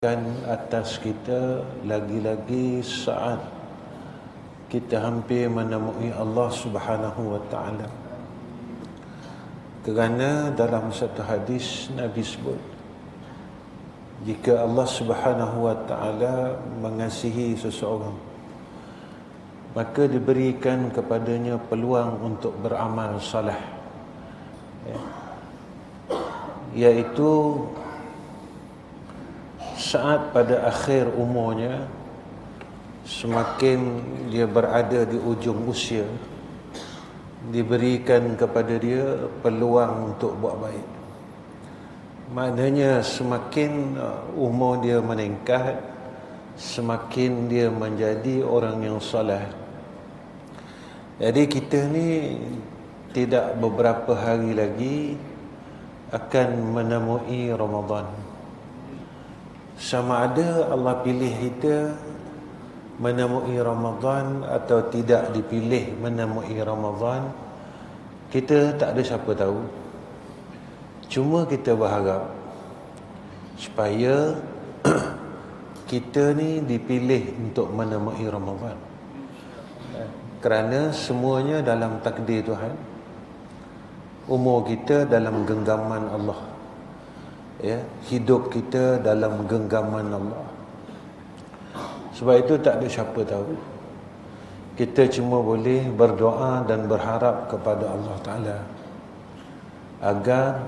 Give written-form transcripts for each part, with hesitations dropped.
atas kita lagi-lagi saat kita hampir menemui Allah Subhanahu wa taala. Kerana dalam satu hadis Nabi sebut, jika Allah Subhanahu wa taala mengasihi seseorang, maka diberikan kepadanya peluang untuk beramal saleh, iaitu saat pada akhir umurnya, semakin dia berada di ujung usia, diberikan kepada dia peluang untuk buat baik. Maknanya semakin umur dia meningkat, semakin dia menjadi orang yang soleh. Jadi kita ni tidak beberapa hari lagi akan menemui Ramadan. Sama ada Allah pilih kita menemui Ramadan atau tidak dipilih menemui Ramadan, kita tak ada siapa tahu. Cuma kita berharap supaya kita ni dipilih untuk menemui Ramadan. Kerana semuanya dalam takdir Tuhan. Umur kita dalam genggaman Allah. Hidup kita dalam genggaman Allah. Sebab itu tak ada siapa tahu. Kita cuma boleh berdoa dan berharap kepada Allah Ta'ala agar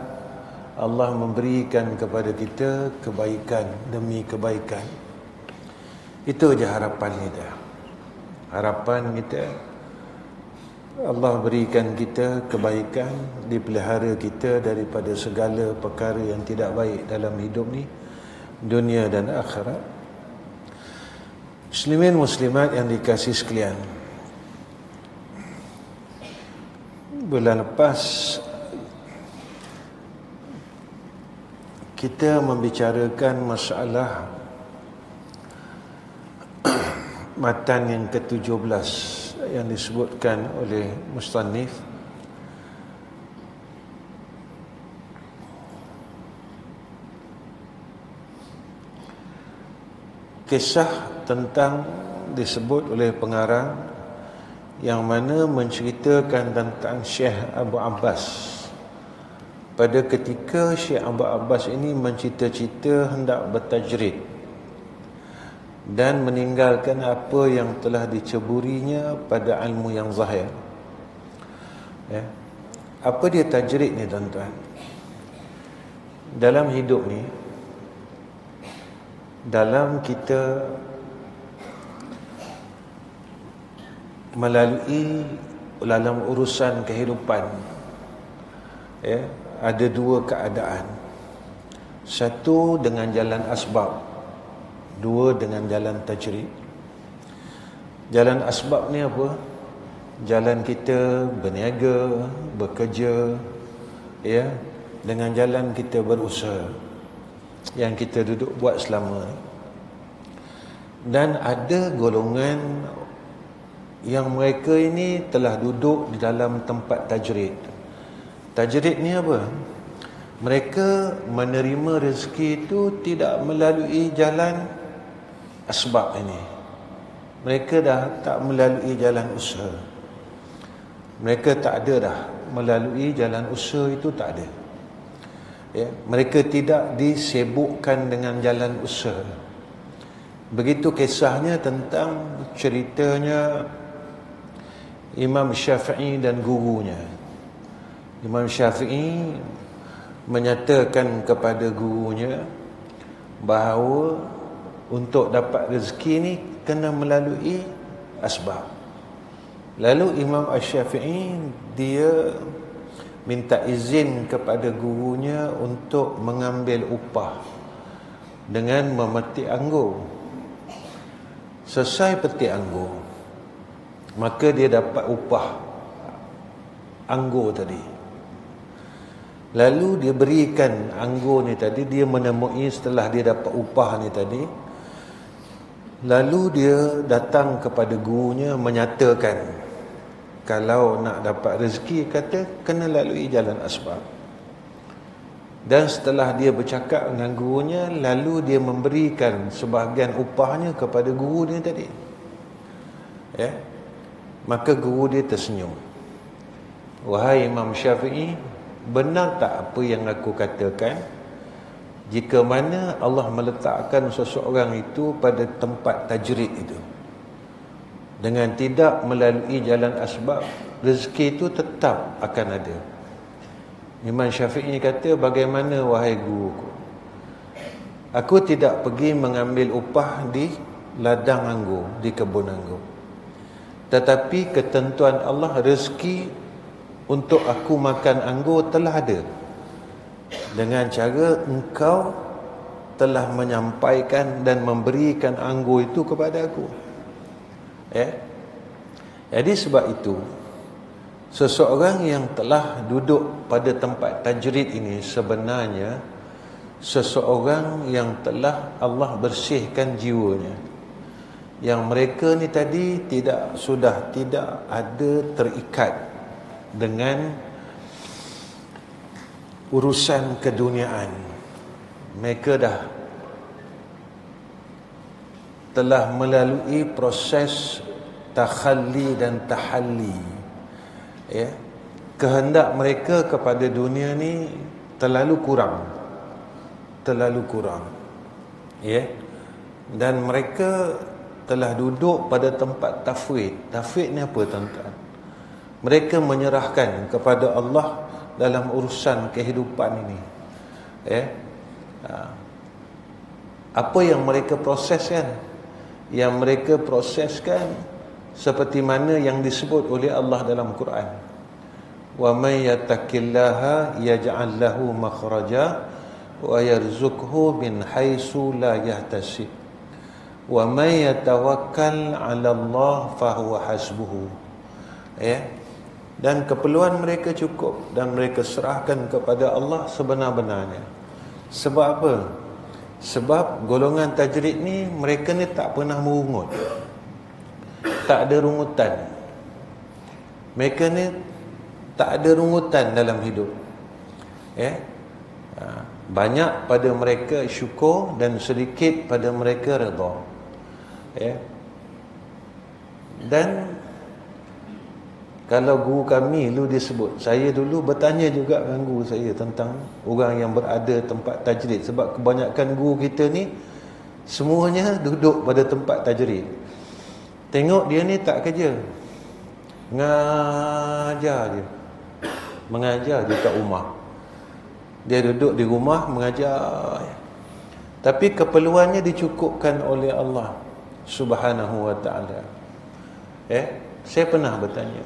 Allah memberikan kepada kita kebaikan demi kebaikan. Itu je harapan kita. Harapan kita Allah berikan kita kebaikan, dipelihara kita daripada segala perkara yang tidak baik dalam hidup ni, dunia dan akhirat. Muslimin muslimat yang dikasihi sekalian, bulan lepas kita membicarakan masalah matan yang ke-17 yang disebutkan oleh Mustannif, kisah tentang disebut oleh pengarang yang mana menceritakan tentang Syekh Abu Abbas pada ketika Syekh Abu Abbas ini mencita-cita hendak bertajrid dan meninggalkan apa yang telah diceburinya pada ilmu yang zahir. Apa dia tajrid ni tuan-tuan? Dalam hidup ni, dalam kita melalui dalam urusan kehidupan, ada dua keadaan. Satu dengan jalan asbab, dua dengan jalan tajrid. Jalan asbab ni apa? Jalan kita berniaga, bekerja, dengan jalan kita berusaha yang kita duduk buat selama ni. Dan ada golongan yang mereka ini telah duduk di dalam tempat tajrid. Tajrid ni apa? Mereka menerima rezeki itu tidak melalui jalan asbab ini. Mereka dah tak melalui jalan usaha. Mereka tak ada dah melalui jalan usaha, itu tak ada. Mereka tidak disibukkan dengan jalan usaha. Begitu kisahnya tentang ceritanya Imam Syafi'i dan gurunya. Imam Syafi'i menyatakan kepada gurunya bahawa untuk dapat rezeki ni kena melalui asbab. Lalu Imam Asy-Syafi'i dia minta izin kepada gurunya untuk mengambil upah dengan memetik anggur. Selesai petik anggur, maka dia dapat upah anggur tadi. Lalu dia berikan anggur ni tadi, dia menemui setelah dia dapat upah ni tadi. Lalu dia datang kepada gurunya menyatakan kalau nak dapat rezeki, kata kena lalui jalan asbab. Dan setelah dia bercakap dengan gurunya, lalu dia memberikan sebahagian upahnya kepada guru dia tadi. Maka guru dia tersenyum. Wahai Imam Syafi'i, benar tak apa yang aku katakan? Jika mana Allah meletakkan seseorang itu pada tempat tajrid itu, dengan tidak melalui jalan asbab, rezeki itu tetap akan ada. Imam Syafi'i kata, bagaimana wahai guruku? Aku tidak pergi mengambil upah di ladang anggur, di kebun anggur. Tetapi ketentuan Allah, rezeki untuk aku makan anggur telah ada. Dengan cara engkau telah menyampaikan dan memberikan anggur itu kepada aku. Jadi sebab itu, seseorang yang telah duduk pada tempat tajrid ini sebenarnya seseorang yang telah Allah bersihkan jiwanya. Yang mereka ni tadi sudah tidak ada terikat dengan urusan keduniaan. Mereka dah telah melalui proses takhalli dan tahalli. Kehendak mereka kepada dunia ni terlalu kurang. Dan mereka telah duduk pada tempat tafwid. Tafwid ni apa, tuan-tuan? Mereka menyerahkan kepada Allah dalam urusan kehidupan ini. Apa yang mereka proseskan? Yang mereka proseskan seperti mana yang disebut oleh Allah dalam Quran. Wa may yattaqillaha yaj'al lahu makhraja wa yarzuqhu min haitsu la yahtasib. Wa may yatawakkal 'ala Allah fa huwa hasbuhu. Dan keperluan mereka cukup dan mereka serahkan kepada Allah sebenar-benarnya. Sebab apa? Sebab golongan tajrid ni, mereka ni tak pernah merungut. Tak ada rungutan. Mereka ni tak ada rungutan dalam hidup. Banyak pada mereka syukur dan sedikit pada mereka redha. Dan kalau guru kami dulu disebut, saya dulu bertanya juga dengan guru saya tentang orang yang berada tempat tajrid. Sebab kebanyakan guru kita ni semuanya duduk pada tempat tajrid. Tengok dia ni tak kerja, mengajar je kat rumah. Dia duduk di rumah mengajar, tapi keperluannya dicukupkan oleh Allah Subhanahu wa ta'ala. Saya pernah bertanya,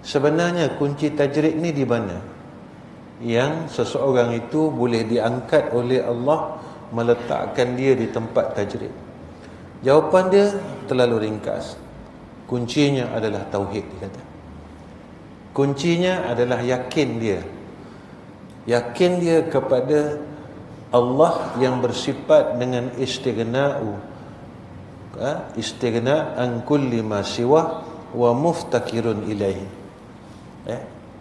sebenarnya kunci tajrid ni di mana? Yang seseorang itu boleh diangkat oleh Allah, meletakkan dia di tempat tajrid. Jawapan dia terlalu ringkas. Kuncinya adalah tauhid, dia kata. Kuncinya adalah yakin dia. Yakin dia kepada Allah yang bersifat dengan istighna an kulli ma siwa wa muftakirun ilaihi.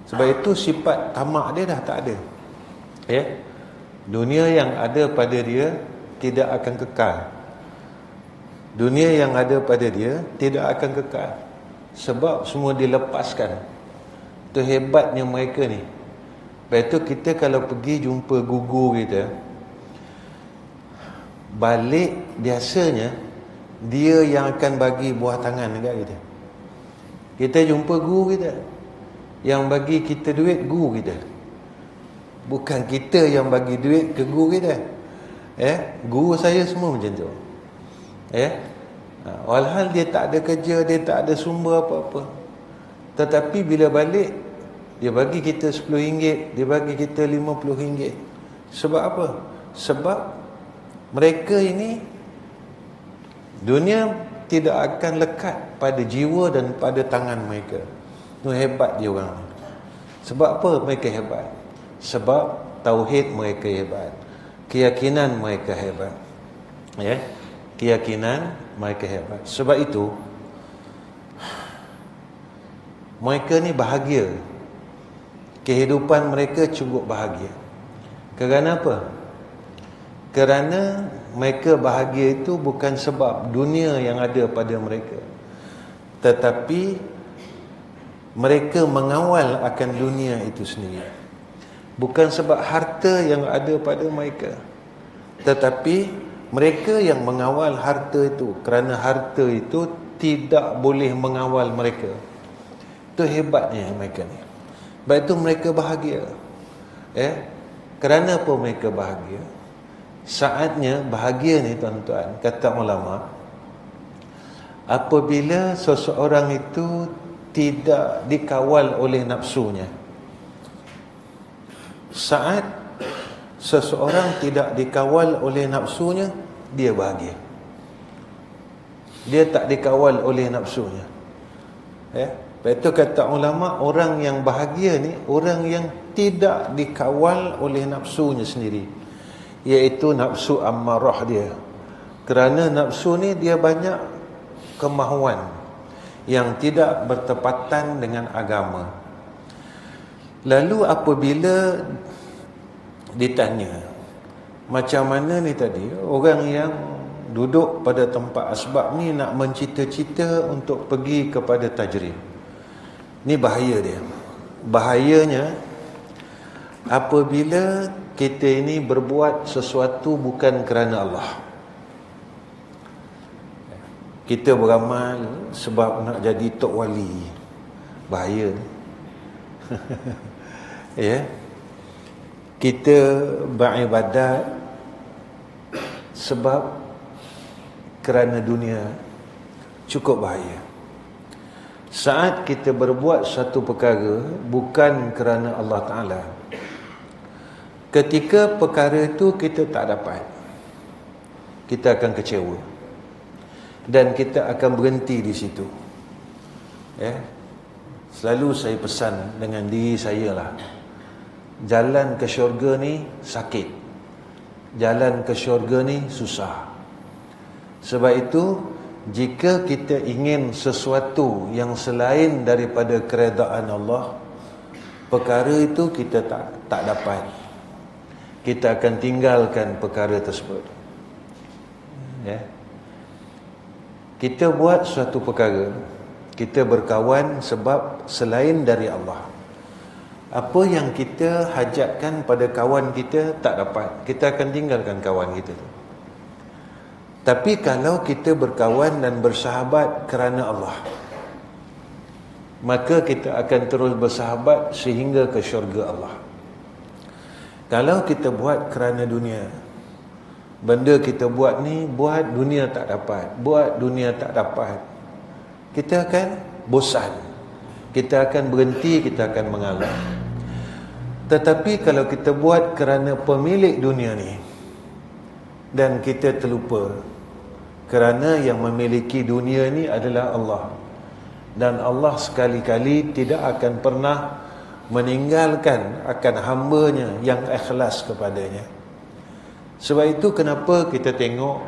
Sebab itu sifat tamak dia dah tak ada. Dunia yang ada pada dia tidak akan kekal. Dunia yang ada pada dia tidak akan kekal. Sebab semua dilepaskan. Itu hebatnya mereka ni. Lepas itu kita kalau pergi jumpa guru kita, balik biasanya dia yang akan bagi buah tangan dekat kita. Kita jumpa guru kita, yang bagi kita duit guru kita. Bukan kita yang bagi duit ke guru kita. Guru saya semua macam tu. Walhal dia tak ada kerja, dia tak ada sumber apa-apa, tetapi bila balik dia bagi kita RM10, dia bagi kita RM50. Sebab apa? Sebab mereka ini, dunia tidak akan lekat pada jiwa dan pada tangan mereka. Itu hebat dia orang. Sebab apa mereka hebat? Sebab tauhid mereka hebat, keyakinan mereka hebat. Keyakinan mereka hebat. Sebab itu mereka ni bahagia. Kehidupan mereka cukup bahagia. Kerana apa? Kerana mereka bahagia itu bukan sebab dunia yang ada pada mereka, tetapi mereka mengawal akan dunia itu sendiri. Bukan sebab harta yang ada pada mereka, tetapi mereka yang mengawal harta itu, kerana harta itu tidak boleh mengawal mereka. Itu hebatnya mereka ni. Sebab itu mereka bahagia. Kerana apa mereka bahagia? Saatnya bahagia ni tuan-tuan, kata ulama, apabila seseorang itu tidak dikawal oleh nafsunya. Saat seseorang tidak dikawal oleh nafsunya, dia bahagia. Dia tak dikawal oleh nafsunya. Lepas itu kata ulama, orang yang bahagia ni orang yang tidak dikawal oleh nafsunya sendiri, iaitu nafsu ammarah dia. Kerana nafsu ni dia banyak kemahuan yang tidak bertepatan dengan agama. Lalu apabila ditanya, macam mana ni tadi, orang yang duduk pada tempat asbab ni nak mencita-cita untuk pergi kepada tajrim. Ni bahaya dia. Bahayanya apabila kita ini berbuat sesuatu bukan kerana Allah. Kita beramal sebab nak jadi tok wali. Bahaya ni. Ya. Kita beribadat sebab kerana dunia, cukup bahaya. Saat kita berbuat satu perkara bukan kerana Allah Ta'ala, ketika perkara itu kita tak dapat, kita akan kecewa dan kita akan berhenti di situ. Selalu saya pesan dengan diri saya lah, jalan ke syurga ni sakit, jalan ke syurga ni susah. Sebab itu jika kita ingin sesuatu yang selain daripada keredaan Allah, perkara itu kita tak dapat, kita akan tinggalkan perkara tersebut. Kita buat suatu perkara, kita berkawan sebab selain dari Allah. Apa yang kita hajatkan pada kawan kita tak dapat, kita akan tinggalkan kawan kita tu. Tapi kalau kita berkawan dan bersahabat kerana Allah, maka kita akan terus bersahabat sehingga ke syurga Allah. Kalau kita buat kerana dunia, benda kita buat ni, buat dunia tak dapat, buat dunia tak dapat, kita akan bosan, kita akan berhenti, kita akan mengalah. Tetapi kalau kita buat kerana pemilik dunia ni, dan kita terlupa kerana yang memiliki dunia ni adalah Allah, dan Allah sekali-kali tidak akan pernah meninggalkan akan hamba-Nya yang ikhlas kepadanya. Sebab itu kenapa kita tengok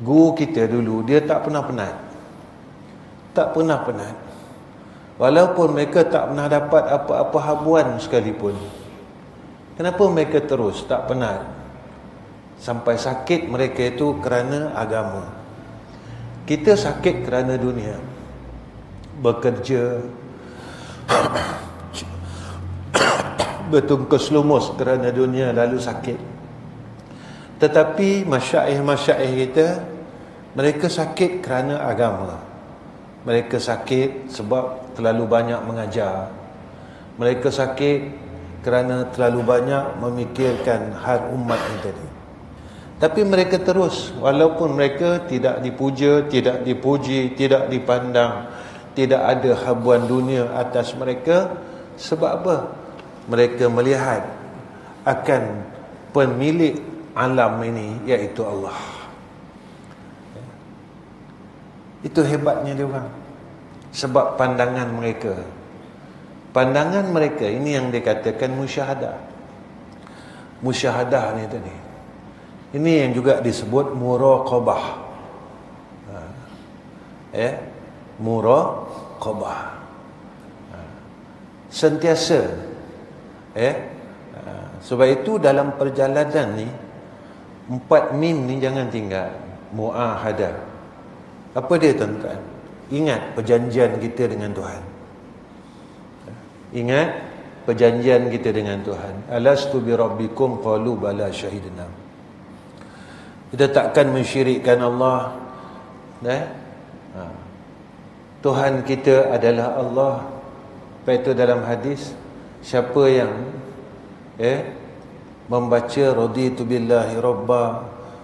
guru kita dulu, dia tak pernah penat. Tak pernah penat. Walaupun mereka tak pernah dapat apa-apa habuan sekalipun, kenapa mereka terus tak penat? Sampai sakit mereka itu kerana agama. Kita sakit kerana dunia, bekerja bertungkus lumus kerana dunia lalu sakit. Tetapi masyaikh-masyaikh kita, mereka sakit kerana agama. Mereka sakit sebab terlalu banyak mengajar. Mereka sakit kerana terlalu banyak memikirkan hal umat ini tadi. Tapi mereka terus, walaupun mereka tidak dipuja, tidak dipuji, tidak dipandang, tidak ada habuan dunia atas mereka. Sebab apa? Mereka melihat akan pemilik alam ini, iaitu Allah. Itu hebatnya dia orang. Sebab pandangan mereka, pandangan mereka ini yang dikatakan musyahadah. Musyahadah ni tadi, ini yang juga disebut muraqabah. Muraqabah. Sentiasa Sebab itu dalam perjalanan ni, 4 mim ni jangan tinggal. Mu'ahadah. Apa dia tuan-tuan? Ingat perjanjian kita dengan Tuhan. Ingat perjanjian kita dengan Tuhan. Alastu bi rabbikum qalu bala syahidna. Kita takkan mensyirikkan Allah. Tuhan kita adalah Allah. Lepas itu dalam hadis, siapa yang membaca raditu billahi rabba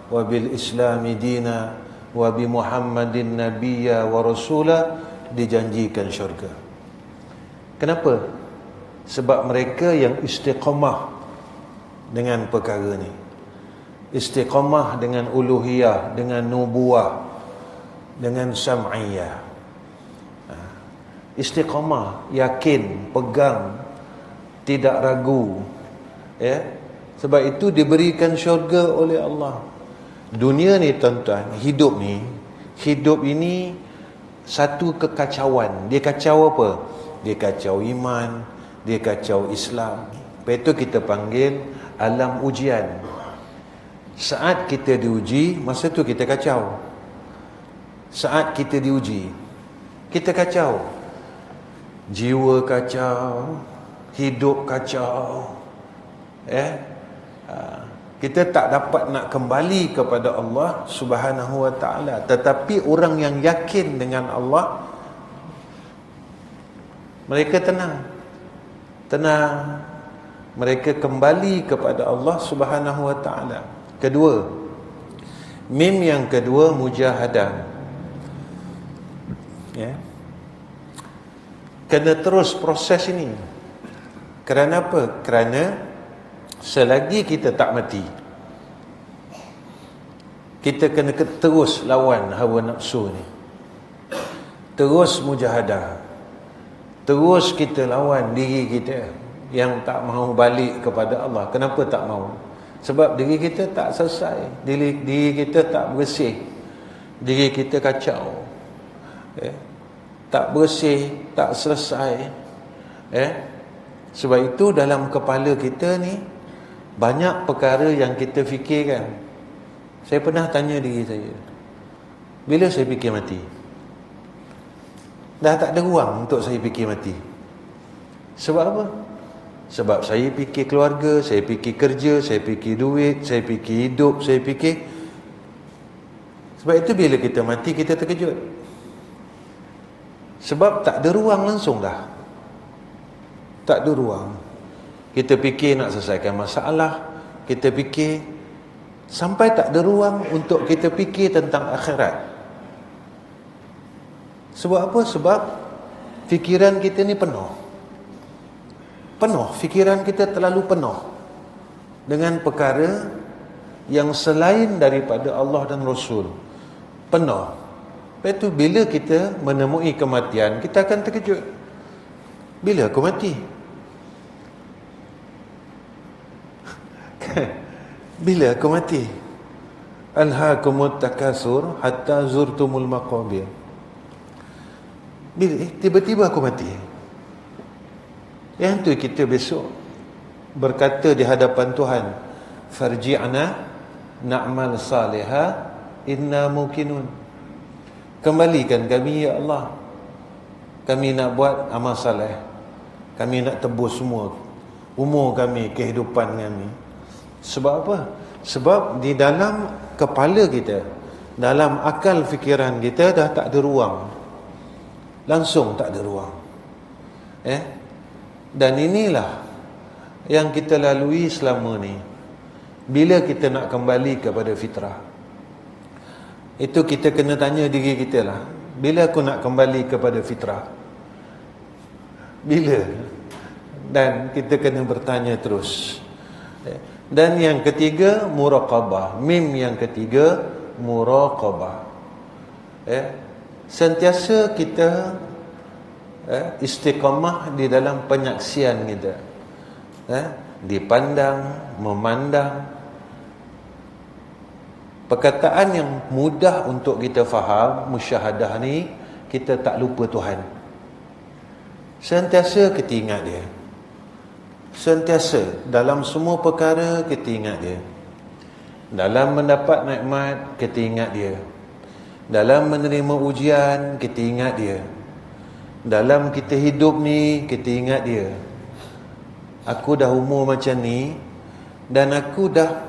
wa bil islami dina wa bi Muhammadin nabiyya wa rasula, dijanjikan syurga. Kenapa? Sebab mereka yang istiqamah dengan perkara ni. Istiqamah dengan uluhiyah, dengan nubuwah, dengan sam'iyah. Istiqamah, yakin, pegang, tidak ragu. Sebab itu diberikan syurga oleh Allah. Dunia ni tuan-tuan, hidup ini satu kekacauan. Dia kacau apa? Dia kacau iman, dia kacau Islam. Lepas itu kita panggil alam ujian. Saat kita diuji, masa tu kita kacau. Saat kita diuji, kita kacau. Jiwa kacau, hidup kacau. Kita tak dapat nak kembali kepada Allah Subhanahu wa ta'ala. Tetapi orang yang yakin dengan Allah, mereka tenang. Mereka kembali kepada Allah Subhanahu wa ta'ala. Kedua, mim yang kedua, mujahadah. Kena terus proses ini. Kerana apa? Kerana selagi kita tak mati, kita kena terus lawan hawa nafsu ni. Terus mujahadah. Terus kita lawan diri kita yang tak mahu balik kepada Allah. Kenapa tak mahu? Sebab diri kita tak selesai. Diri kita tak bersih. Diri kita kacau. Tak bersih, tak selesai. Sebab itu dalam kepala kita ni banyak perkara yang kita fikirkan. Saya pernah tanya diri saya, bila saya fikir mati? Dah tak ada ruang untuk saya fikir mati. Sebab apa? Sebab saya fikir keluarga, saya fikir kerja, saya fikir duit, saya fikir hidup, saya fikir. Sebab itu bila kita mati, kita terkejut. Sebab tak ada ruang langsung dah. Tak ada ruang. Kita fikir nak selesaikan masalah, kita fikir sampai tak ada ruang untuk kita fikir tentang akhirat. Sebab apa? Sebab fikiran kita ni penuh. Fikiran kita terlalu penuh dengan perkara yang selain daripada Allah dan Rasul. Penuh. Lepas itu bila kita menemui kematian, kita akan terkejut. Bila aku mati? Bila aku mati? Alhaakumut takasur hatta zurtumul maqabir. Bila tiba-tiba aku mati. Yang tu kita besok berkata di hadapan Tuhan, farji'na na'mal salihah inna muqinun. Kembalikan kami ya Allah. Kami nak buat amal saleh. Kami nak tebus semua umur kami, kehidupan kami. Sebab apa? Sebab di dalam kepala kita, dalam akal fikiran kita dah tak ada ruang. Langsung tak ada ruang. Dan inilah yang kita lalui selama ni. Bila kita nak kembali kepada fitrah, itu kita kena tanya diri kita lah. Bila aku nak kembali kepada fitrah? Bila? Dan kita kena bertanya terus. Dan yang ketiga, muraqabah. Mim yang ketiga, muraqabah. Sentiasa kita istiqamah di dalam penyaksian kita. Dipandang, memandang. Perkataan yang mudah untuk kita faham, musyahadah ni, kita tak lupa Tuhan. Sentiasa kita ingat dia. Sentiasa dalam semua perkara kita ingat dia. Dalam mendapat nikmat kita ingat dia. Dalam menerima ujian kita ingat dia. Dalam kita hidup ni kita ingat dia. Aku dah umur macam ni dan aku dah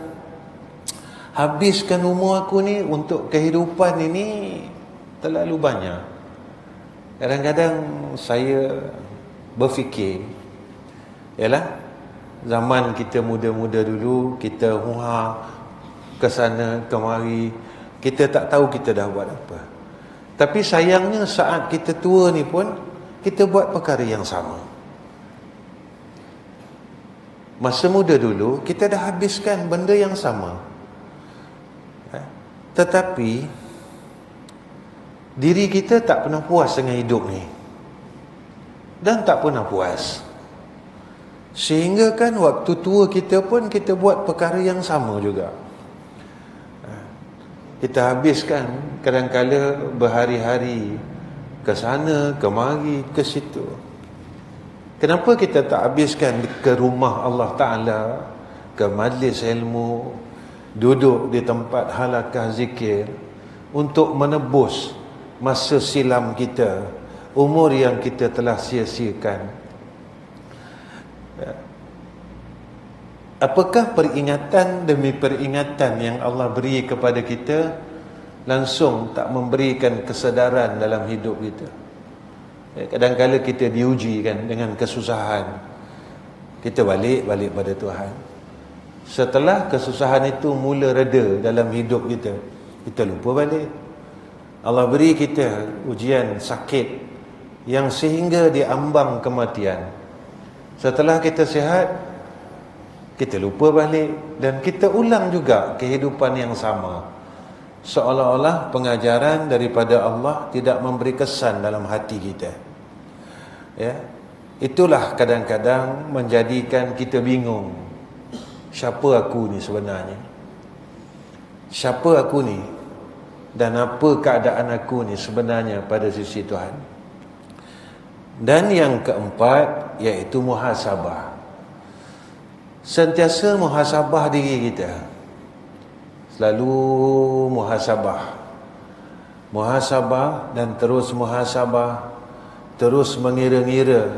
habiskan umur aku ni untuk kehidupan ini terlalu banyak. Kadang-kadang saya berfikir, yalah, zaman kita muda-muda dulu, kita ke sana kemari, kita tak tahu kita dah buat apa. Tapi sayangnya saat kita tua ni pun kita buat perkara yang sama. Masa muda dulu kita dah habiskan benda yang sama. Tetapi diri kita tak pernah puas dengan hidup ni. Dan tak pernah puas. Sehingga kan waktu tua kita pun kita buat perkara yang sama juga. Kita habiskan kadang-kala berhari-hari ke sana, kemari, ke situ. Kenapa kita tak habiskan ke rumah Allah Ta'ala, ke majlis ilmu, duduk di tempat halakah zikir untuk menebus masa silam kita, umur yang kita telah sia-siakan? Apakah peringatan demi peringatan yang Allah beri kepada kita langsung tak memberikan kesedaran dalam hidup kita? Kadang-kadang kita diuji kan dengan kesusahan, kita balik pada Tuhan. Setelah kesusahan itu mula reda dalam hidup kita, kita lupa balik. Allah beri kita ujian sakit yang sehingga diambang kematian. Setelah kita sihat, kita lupa balik dan kita ulang juga kehidupan yang sama. Seolah-olah pengajaran daripada Allah tidak memberi kesan dalam hati kita. Ya, itulah kadang-kadang menjadikan kita bingung. Siapa aku ni sebenarnya? Siapa aku ni? Dan apa keadaan aku ni sebenarnya pada sisi Tuhan? Dan yang keempat, iaitu muhasabah. Sentiasa muhasabah diri kita. Selalu muhasabah. Muhasabah dan terus muhasabah. Terus mengira-ngira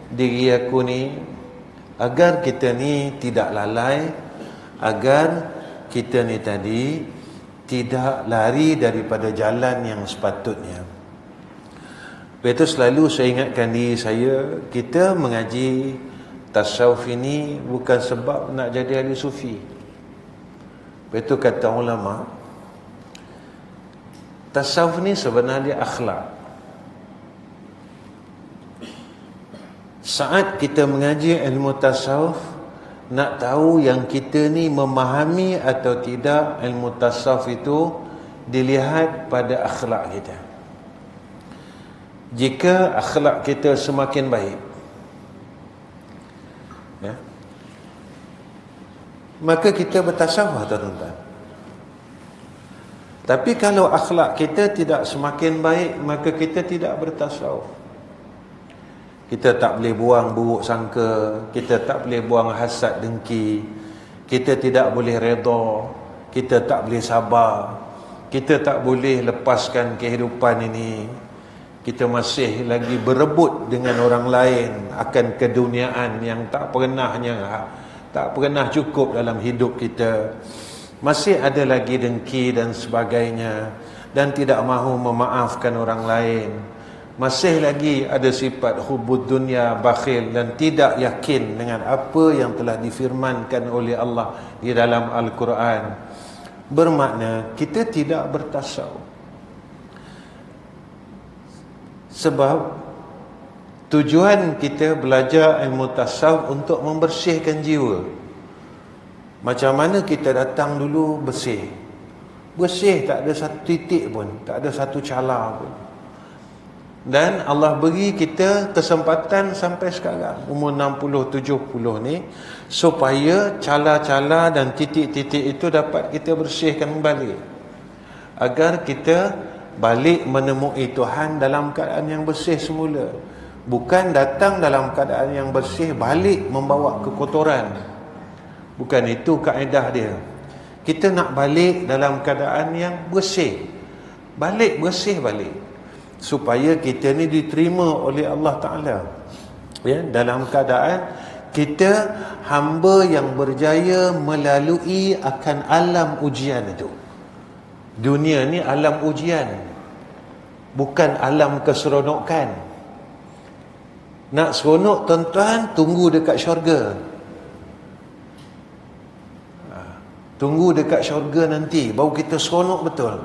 diri aku ni, agar kita ni tidak lalai, agar kita ni tadi tidak lari daripada jalan yang sepatutnya. Itu selalu saya ingatkan diri saya, kita mengaji tasawuf ini bukan sebab nak jadi ahli sufi. Itu kata ulama, tasawuf ni sebenarnya akhlak. Saat kita mengaji ilmu tasawuf, nak tahu yang kita ni memahami atau tidak ilmu tasawuf itu dilihat pada akhlak kita. Jika akhlak kita semakin baik, ya, maka kita bertasawuf, tuan-tuan. Tapi kalau akhlak kita tidak semakin baik, maka kita tidak bertasawuf. Kita tak boleh buang buruk sangka, kita tak boleh buang hasad dengki, kita tidak boleh redha, kita tak boleh sabar, kita tak boleh lepaskan kehidupan ini. Kita masih lagi berebut dengan orang lain akan keduniaan yang tak pernah cukup dalam hidup kita. Masih ada lagi dengki dan sebagainya, dan tidak mahu memaafkan orang lain. Masih lagi ada sifat hubud dunia, bakhil, dan tidak yakin dengan apa yang telah difirmankan oleh Allah di dalam Al-Quran. Bermakna kita tidak bertasawuf. Sebab tujuan kita belajar ilmu tasawuf untuk membersihkan jiwa. Macam mana kita datang dulu bersih. Bersih, tak ada satu titik pun, tak ada satu cala pun. Dan Allah beri kita kesempatan sampai sekarang, umur 60-70 ni, supaya cala-cala dan titik-titik itu dapat kita bersihkan kembali, agar kita balik menemui Tuhan dalam keadaan yang bersih semula. Bukan datang dalam keadaan yang bersih, balik membawa kekotoran. Bukan itu kaedah dia. Kita nak balik dalam keadaan yang bersih. Balik bersih balik. Supaya kita ni diterima oleh Allah Ta'ala. Ya, dalam keadaan kita hamba yang berjaya melalui akan alam ujian itu. Dunia ni alam ujian. Bukan alam keseronokan. Nak seronok tuan-tuan, tunggu dekat syurga. Tunggu dekat syurga nanti, baru kita seronok betul.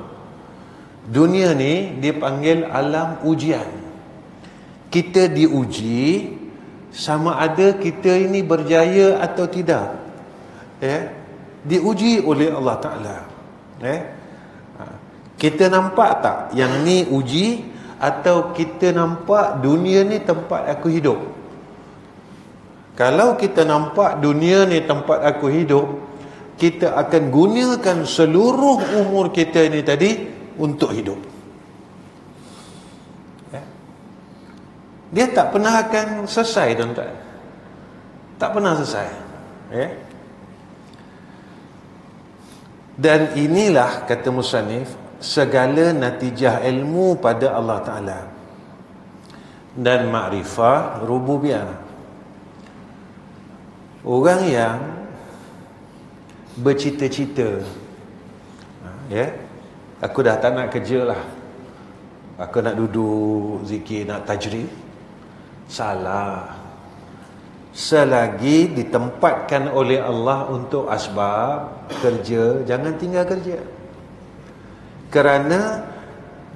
Dunia ni dipanggil alam ujian. Kita diuji sama ada kita ini berjaya atau tidak. Diuji oleh Allah Ta'ala. Kita nampak tak yang ni uji, atau kita nampak dunia ni tempat aku hidup? Kalau kita nampak dunia ni tempat aku hidup, kita akan gunakan seluruh umur kita ni tadi untuk hidup. Dia tak pernah akan selesai, tuan-tuan. Tak pernah selesai. Dan inilah, kata musannif, segala natijah ilmu pada Allah Ta'ala dan makrifah rububiyah. Orang yang bercita-cita, aku dah tak nak kerja lah, aku nak duduk zikir, nak tajrid. Salah. Selagi ditempatkan oleh Allah untuk asbab kerja, jangan tinggal kerja. Kerana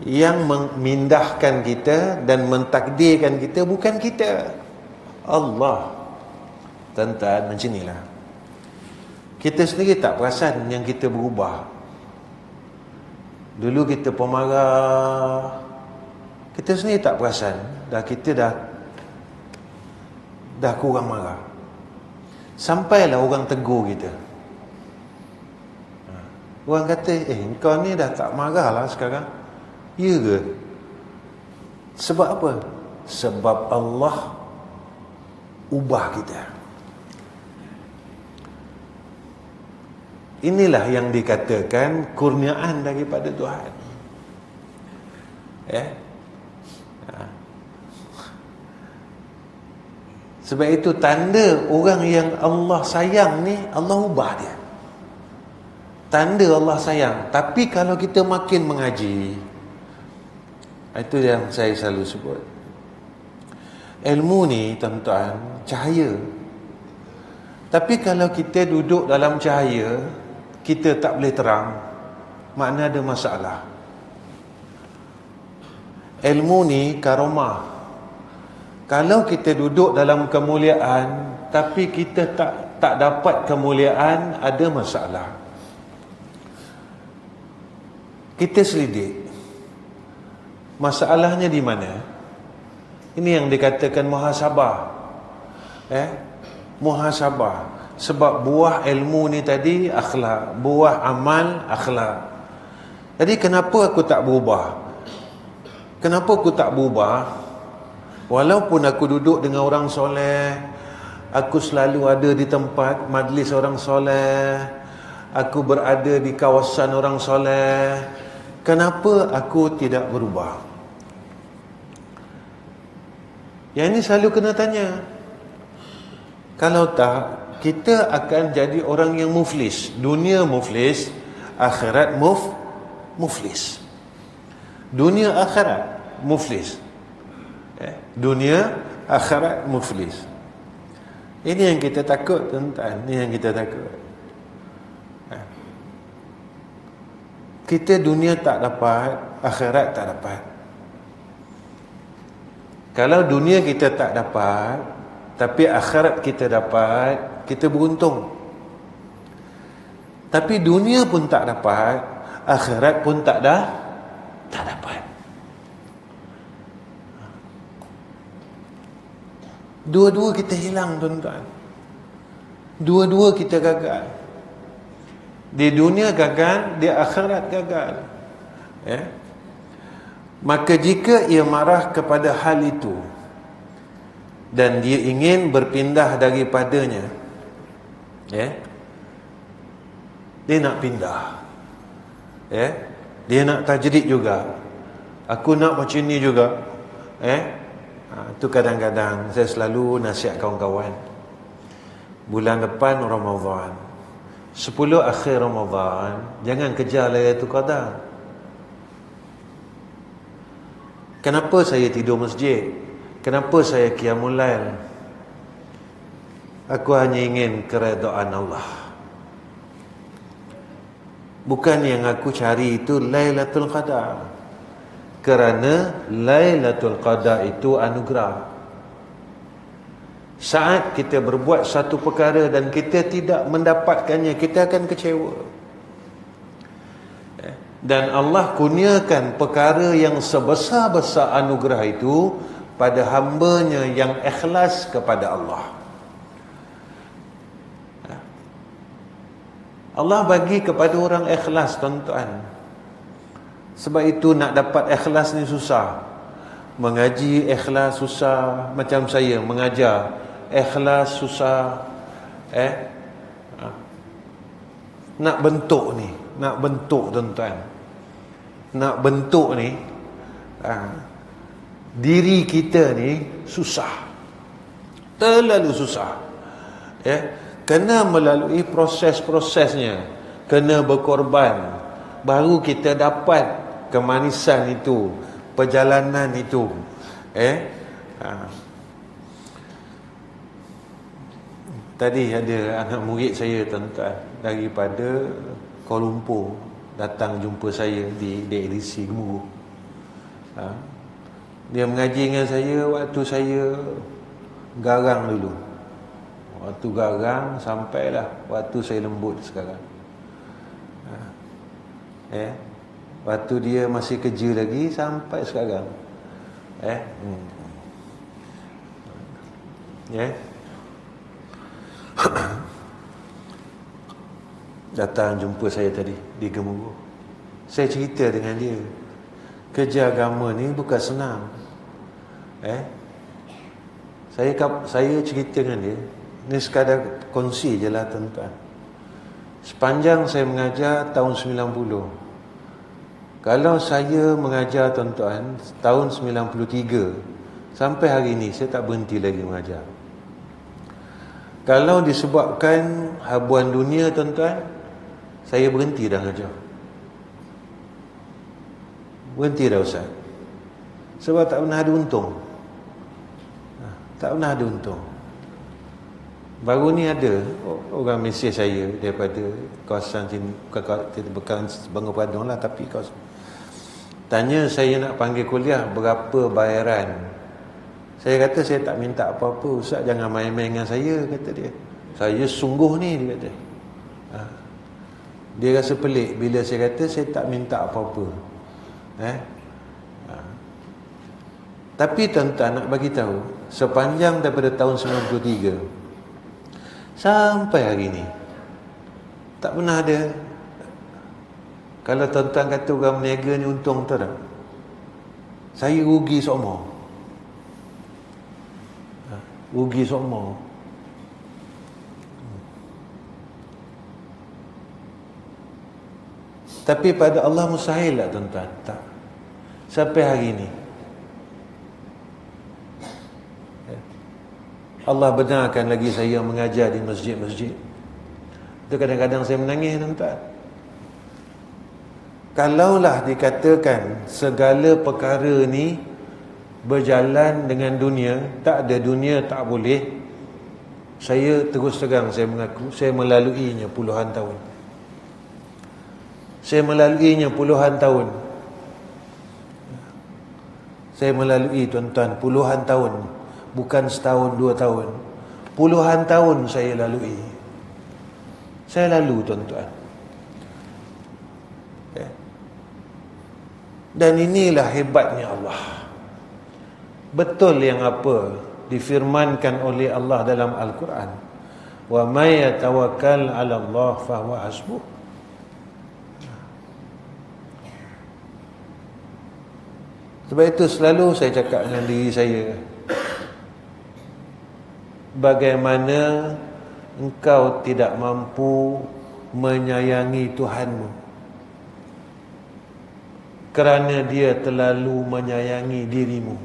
yang memindahkan kita dan mentakdirkan kita bukan kita, Allah. Tuan-tuan, macam inilah. Kita sendiri tak perasan yang kita berubah. Dulu kita pemarah, kita sendiri tak perasan. Kita dah kurang marah. Sampailah orang tegur kita. Orang kata, kau ni dah tak marah lah sekarang. Ya ke? Sebab apa? Sebab Allah ubah kita. Inilah yang dikatakan kurniaan daripada Tuhan. Sebab itu tanda orang yang Allah sayang ni, Allah ubah dia. Tanda Allah sayang. Tapi kalau kita makin mengaji, itu yang saya selalu sebut, ilmu ni tuan-tuan cahaya. Tapi kalau kita duduk dalam cahaya, kita tak boleh terang, makna ada masalah. Ilmu ni karomah. Kalau kita duduk dalam kemuliaan tapi kita tak dapat kemuliaan, ada masalah. Kita selidik. Masalahnya di mana? Ini yang dikatakan muhasabah. Muhasabah. Sebab buah ilmu ni tadi akhlak, buah amal akhlak. Jadi kenapa aku tak berubah? Kenapa aku tak berubah? Walaupun aku duduk dengan orang soleh, aku selalu ada di tempat majlis orang soleh, aku berada di kawasan orang soleh, kenapa aku tidak berubah? Yang ini selalu kena tanya. Kalau tak, kita akan jadi orang yang muflis. Dunia muflis, akhirat muflis. Dunia akhirat muflis. Dunia akhirat muflis. Ini yang kita takut, tuan-tuan. Ini yang kita takut. Kita dunia tak dapat, akhirat tak dapat. Kalau dunia kita tak dapat, tapi akhirat kita dapat, kita beruntung. Tapi dunia pun tak dapat, akhirat pun tak dapat. Dua-dua kita hilang, tuan-tuan. Dua-dua kita gagal. Di dunia gagal, di akhirat gagal. Maka jika ia marah kepada hal itu, dan dia ingin berpindah daripadanya, dia nak pindah, dia nak tajdid juga, aku nak macam ni juga, tu kadang-kadang saya selalu nasihat kawan-kawan, bulan depan Ramadan, 10 akhir Ramadan, jangan kejar Lailatul Qadar. Kenapa saya tidur masjid? Kenapa saya qiyamul lail? Aku hanya ingin keredaan Allah. Bukan yang aku cari itu Lailatul Qadar. Kerana Lailatul Qadar itu anugerah. Saat kita berbuat satu perkara dan kita tidak mendapatkannya, kita akan kecewa. Dan Allah kurniakan perkara yang sebesar-besar anugerah itu pada hamba-Nya yang ikhlas kepada Allah. Allah bagi kepada orang ikhlas, tuan-tuan. Sebab itu nak dapat ikhlas ni susah. Mengaji ikhlas susah. Macam saya mengajar, ikhlas susah. Nak bentuk ni, nak bentuk, tuan-tuan, nak bentuk ni, diri kita ni susah, terlalu susah. Kena melalui proses-prosesnya, kena berkorban, baru kita dapat kemanisan itu, perjalanan itu. Tadi ada anak murid saya, tuan-tuan, daripada Kuala Lumpur, datang jumpa saya di edisi Gemuruh. Dia mengaji dengan saya waktu saya garang dulu. Waktu garang sampailah waktu saya lembut sekarang. Waktu dia masih kerja lagi sampai sekarang. Datang jumpa saya tadi di Gemuruh. Saya cerita dengan dia, kerja agama ni bukan senang. Saya cerita dengan dia, ni sekadar kongsi je lah, tuan-tuan. Sepanjang saya mengajar tahun 90, kalau saya mengajar, tuan-tuan, tahun 93 sampai hari ni, saya tak berhenti lagi mengajar. Kalau disebabkan habuan dunia, tuan-tuan, saya berhenti dah mengajar. Berhenti dah, Ustaz. Sebab tak pernah ada untung. Tak pernah ada untung. Baru ni ada orang mesej saya daripada kawasan sini, bukan Bangor Padang lah, tapi kawasan, tanya saya nak panggil kuliah, berapa bayaran. Saya kata saya tak minta apa-apa, Ustaz jangan main-main dengan saya, kata dia. Saya sungguh ni, dia kata. Dia rasa pelik bila saya kata saya tak minta apa-apa. Tapi tuan-tuan, nak bagi tahu, sepanjang daripada tahun 93 sampai hari ni, tak pernah ada. Kalau tuan-tuan kata orang berniaga ni untung, tahu tak? Saya rugi semua. Rugi semua. Tapi pada Allah mustahil lah, tuan-tuan. Tak. Sampai hari ni Allah benarkan lagi saya mengajar di masjid-masjid. Itu kadang-kadang saya menangis, tuan-tuan. Kalaulah dikatakan segala perkara ni berjalan dengan dunia, tak ada dunia tak boleh, saya terus terang saya mengaku, saya melaluinya puluhan tahun. Saya melaluinya puluhan tahun. Saya melalui, tuan-tuan, puluhan tahun. Bukan setahun, 2 tahun. Puluhan tahun saya lalui. Saya lalu, tuan-tuan. Dan inilah hebatnya Allah. Betul yang apa difirmankan oleh Allah dalam Al-Quran. Wa may yatawakkal 'ala Allah fa huwa hasbuh. Sebab itu selalu saya cakap dengan diri saya, bagaimana engkau tidak mampu menyayangi Tuhanmu kerana dia terlalu menyayangi dirimu.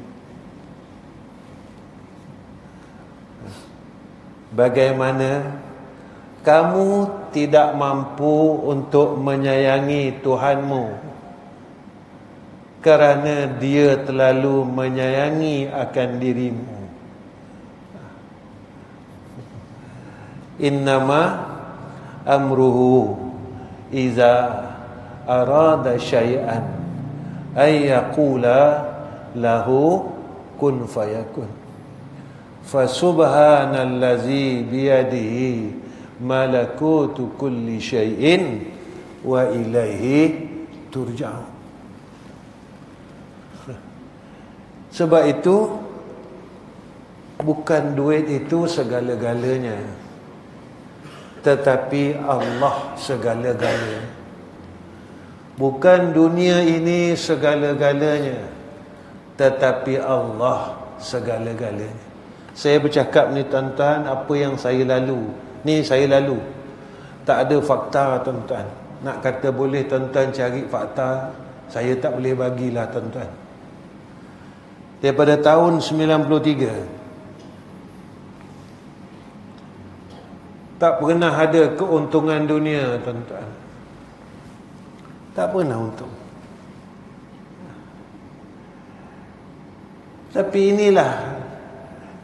Bagaimana kamu tidak mampu untuk menyayangi Tuhanmu kerana dia terlalu menyayangi akan dirimu. Innama amruhu iza arada syai'an ay yaqula lahu kun fayakun. Fasubhanallazi biyadihi malakutu kulli syai'in wa ilaihi turja'un. Sebab itu bukan duit itu segala-galanya, tetapi Allah segala-galanya. Bukan dunia ini segala-galanya, tetapi Allah segala-galanya. Saya bercakap ni tuan-tuan, apa yang saya lalu, ni saya lalu. Tak ada fakta tuan-tuan. Nak kata boleh tuan-tuan cari fakta, saya tak boleh bagilah tuan-tuan. Daripada tahun 93 tak pernah ada keuntungan dunia tuan-tuan. Tak pernah untung. Tapi inilah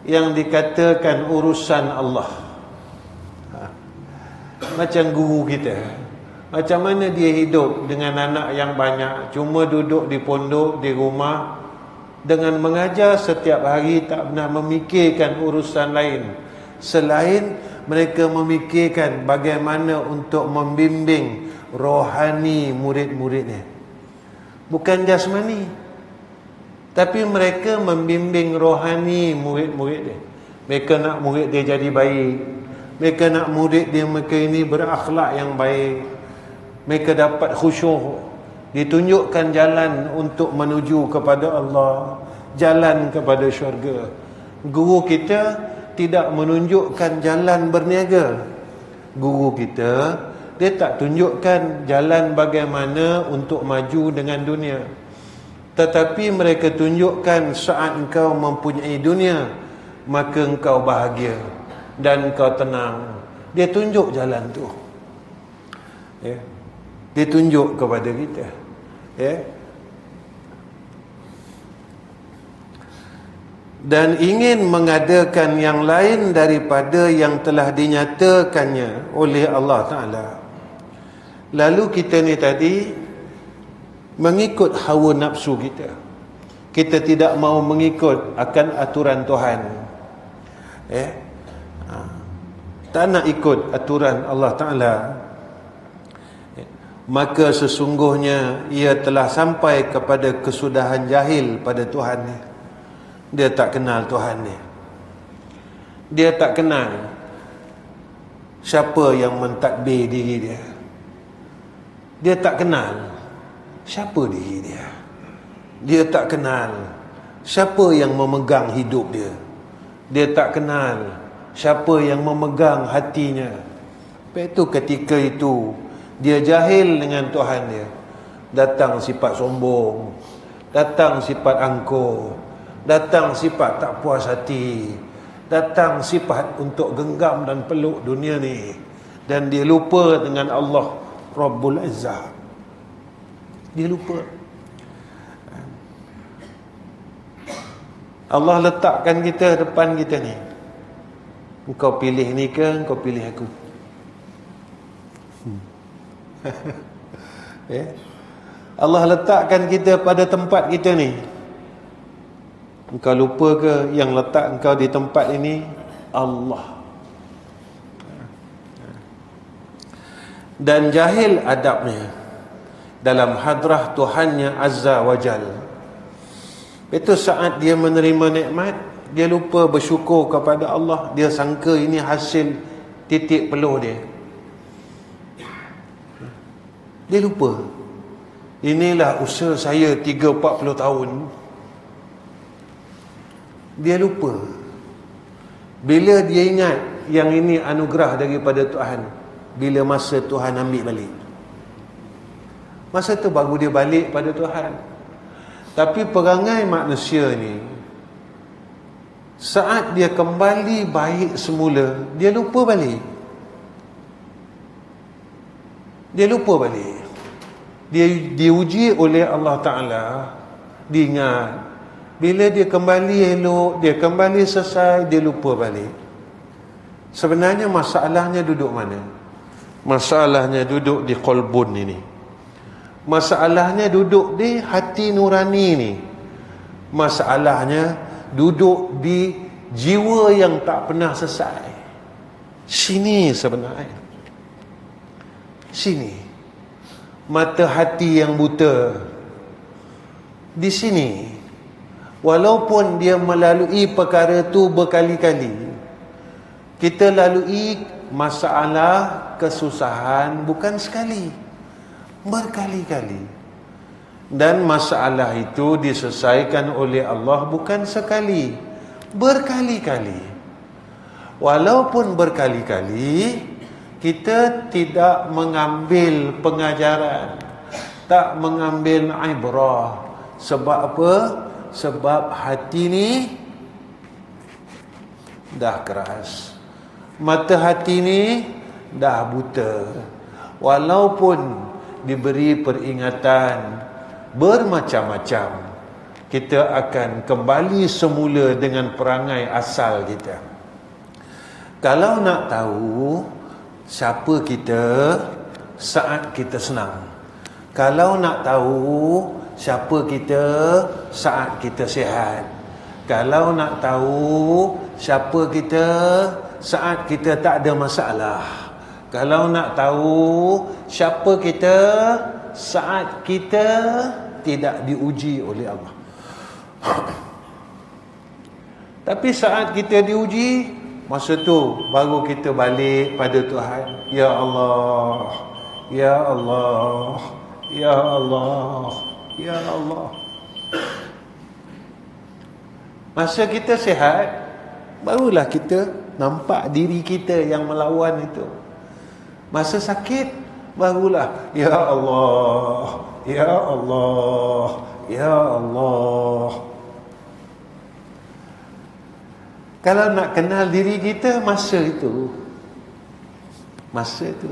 yang dikatakan urusan Allah. Macam guru kita, macam mana dia hidup dengan anak yang banyak, cuma duduk di pondok, di rumah, dengan mengajar setiap hari, tak pernah memikirkan urusan lain selain mereka memikirkan bagaimana untuk membimbing rohani murid-muridnya. Bukan jasmani, tapi mereka membimbing rohani murid-murid dia. Mereka nak murid dia jadi baik, mereka nak murid dia mereka ini berakhlak yang baik, mereka dapat khusyuk, ditunjukkan jalan untuk menuju kepada Allah, jalan kepada syurga. Guru kita tidak menunjukkan jalan berniaga. Guru kita, dia tak tunjukkan jalan bagaimana untuk maju dengan dunia, tetapi mereka tunjukkan saat engkau mempunyai dunia, maka engkau bahagia dan engkau tenang. Dia tunjuk jalan tu, ya. Dia tunjuk kepada kita, ya. Dan ingin mengadakan yang lain daripada yang telah dinyatakannya oleh Allah Ta'ala. Lalu kita ni tadi mengikut hawa nafsu kita. Kita tidak mau mengikut akan aturan Tuhan, tak nak ikut aturan Allah Ta'ala, maka sesungguhnya ia telah sampai kepada kesudahan jahil pada Tuhan ni. Dia tak kenal Tuhan ni. Dia tak kenal siapa yang mentadbir diri dia. Dia tak kenal siapa diri dia. Dia tak kenal siapa yang memegang hidup dia. Dia tak kenal siapa yang memegang hatinya. Lepas itu ketika itu dia jahil dengan Tuhan dia. Datang sifat sombong, datang sifat angkuh, datang sifat tak puas hati, datang sifat untuk genggam dan peluk dunia ni, dan dia lupa dengan Allah Rabbul Izzah. Dia lupa. Allah letakkan kita depan kita ni. Engkau pilih ni ke engkau pilih aku? Allah letakkan kita pada tempat kita ni. Engkau lupa ke yang letak engkau di tempat ini? Allah. Dan jahil adabnya dalam hadrah Tuhannya Azza wa Jal. Itu saat dia menerima nikmat, dia lupa bersyukur kepada Allah. Dia sangka ini hasil titik peluh dia. Dia lupa, inilah usaha saya 30-40 tahun. Dia lupa Bila dia ingat yang ini anugerah daripada Tuhan, bila masa Tuhan ambil balik, masa tu baru dia balik pada Tuhan. Tapi perangai manusia ni, saat dia kembali baik semula, dia lupa balik. Dia lupa balik. Dia diuji oleh Allah Ta'ala, diingat. Bila dia kembali elok, dia kembali selesai, dia lupa balik. Sebenarnya masalahnya duduk mana? Masalahnya duduk di qalbun ini. Masalahnya duduk di hati nurani ini. Masalahnya duduk di jiwa yang tak pernah selesai. Sini sebenarnya. Sini. Mata hati yang buta. Di sini. Walaupun dia melalui perkara tu berkali-kali, kita lalui masalah, kesusahan bukan sekali, berkali-kali. Dan masalah itu diselesaikan oleh Allah bukan sekali, berkali-kali. Walaupun berkali-kali, kita tidak mengambil pengajaran, tak mengambil ibrah. Sebab apa? Sebab hati ni dah keras, mata hati ni dah buta. Walaupun diberi peringatan bermacam-macam, kita akan kembali semula dengan perangai asal kita. Kalau nak tahu siapa kita saat kita senang, kalau nak tahu siapa kita saat kita sihat, kalau nak tahu siapa kita saat kita tak ada masalah, kalau nak tahu siapa kita saat kita tidak diuji oleh Allah. Tapi saat kita diuji, masa tu baru kita balik pada Tuhan. Ya Allah, Ya Allah, Ya Allah, Ya Allah. Masa kita sihat, barulah kita nampak diri kita yang melawan itu. Masa sakit, barulah Ya Allah, Ya Allah, Ya Allah. Kalau nak kenal diri kita, masa itu. Masa itu.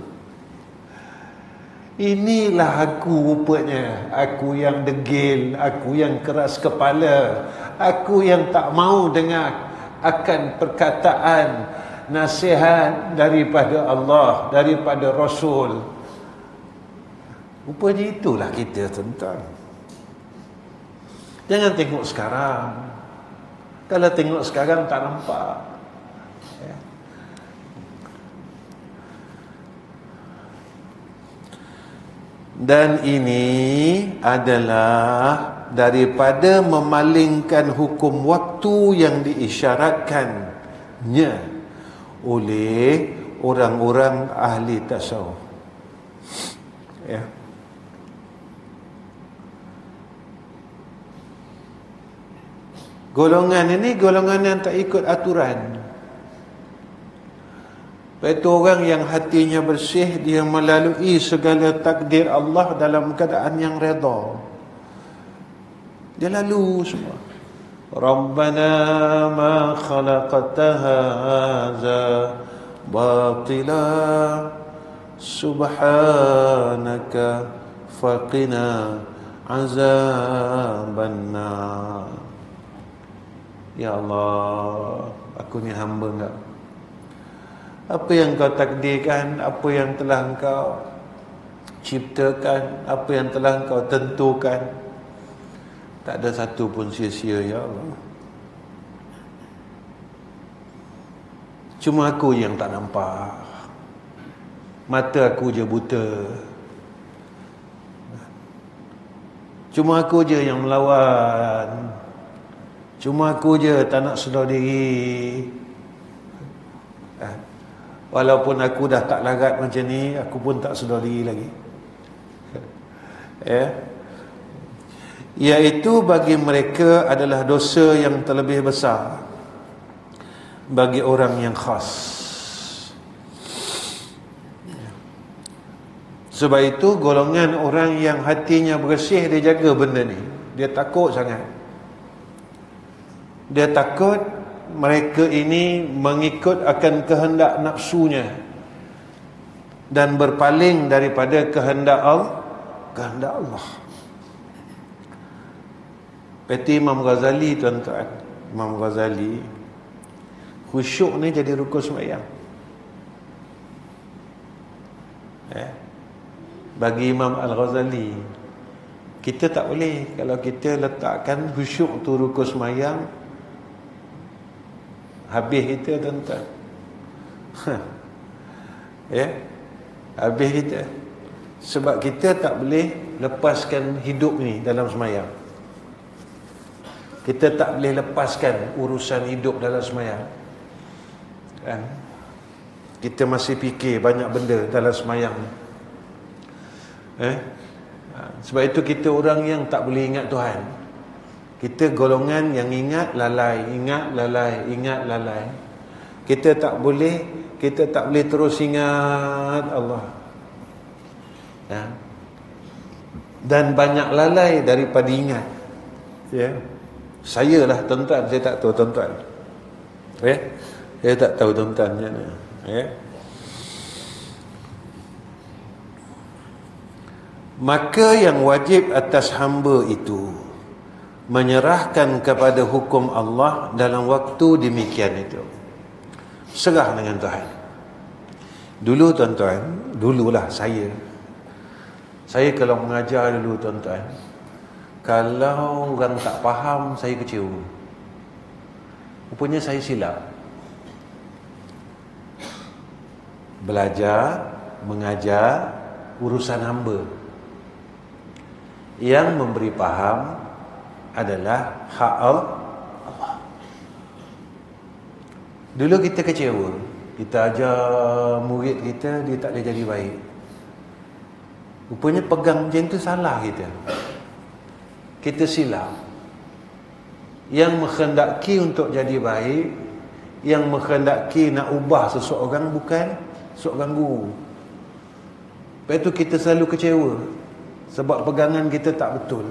Inilah aku rupanya. Aku yang degil, aku yang keras kepala, aku yang tak mau dengar akan perkataan nasihat daripada Allah, daripada Rasul. Rupanya itulah kita, tuan-tuan. Jangan tengok sekarang. Kalau tengok sekarang tak nampak. Ya. Dan ini adalah daripada memalingkan hukum waktu yang diisyaratkannya oleh orang-orang ahli tasawuf. Ya. Golongan ini golongan yang tak ikut aturan. Itu orang yang hatinya bersih, dia melalui segala takdir Allah dalam keadaan yang redha. Dia lalu semua. Rabbana ma khalaqta hadza batila subhanaka faqina azabannar. Ya Allah, aku ni hamba Engkau. Apa yang Kau takdirkan, apa yang telah Engkau ciptakan, apa yang telah Engkau tentukan, tak ada satu pun sia-sia, Ya Allah. Cuma aku yang tak nampak. Mata aku je buta. Cuma aku je yang melawan. Cuma aku je tak nak sedar diri. Walaupun aku dah tak larat macam ni, aku pun tak sedar diri lagi. Ya. Iaitu bagi mereka adalah dosa yang terlebih besar. bagi orang yang khas. Sebab itu golongan orang yang hatinya bersih, dia jaga benda ni. Dia takut sangat. Dia takut mereka ini mengikut akan kehendak nafsunya dan berpaling daripada kehendak Allah. Seperti Imam Ghazali, tuan-tuan. Imam Ghazali, khusyuk ni jadi rukun sembahyang. Bagi Imam Al-Ghazali, kita tak boleh. Kalau kita letakkan khusyuk tu rukun sembahyang, habis kita, tuan-tuan. Habis kita. Sebab kita tak boleh lepaskan hidup ni dalam sembahyang. Kita tak boleh lepaskan urusan hidup dalam sembahyang. Kan? Kita masih fikir banyak benda dalam sembahyang. Sebab itu kita orang yang tak boleh ingat Tuhan. Kita golongan yang ingat lalai. Kita tak boleh terus ingat Allah. Dan banyak lalai daripada ingat. Saya lah, tuan-tuan, saya tak tahu tuan-tuan. Saya tak tahu tuan-tuan macam mana. Maka yang wajib atas hamba itu menyerahkan kepada hukum Allah dalam waktu demikian itu. Serah dengan Tuhan. Dulu, tuan-tuan, dululah saya kalau mengajar dulu, tuan-tuan, kalau orang tak faham, saya kecewa. Rupanya saya silap. Belajar, mengajar, urusan hamba. Yang memberi faham adalah hak Allah. Dulu kita kecewa. Kita ajar murid kita, dia tak boleh jadi baik. Rupanya pegang macam tu salah kita. Kita silap. Yang menghendaki untuk jadi baik, yang menghendaki nak ubah seseorang bukan seorang guru. Lepas tu kita selalu kecewa sebab pegangan kita tak betul.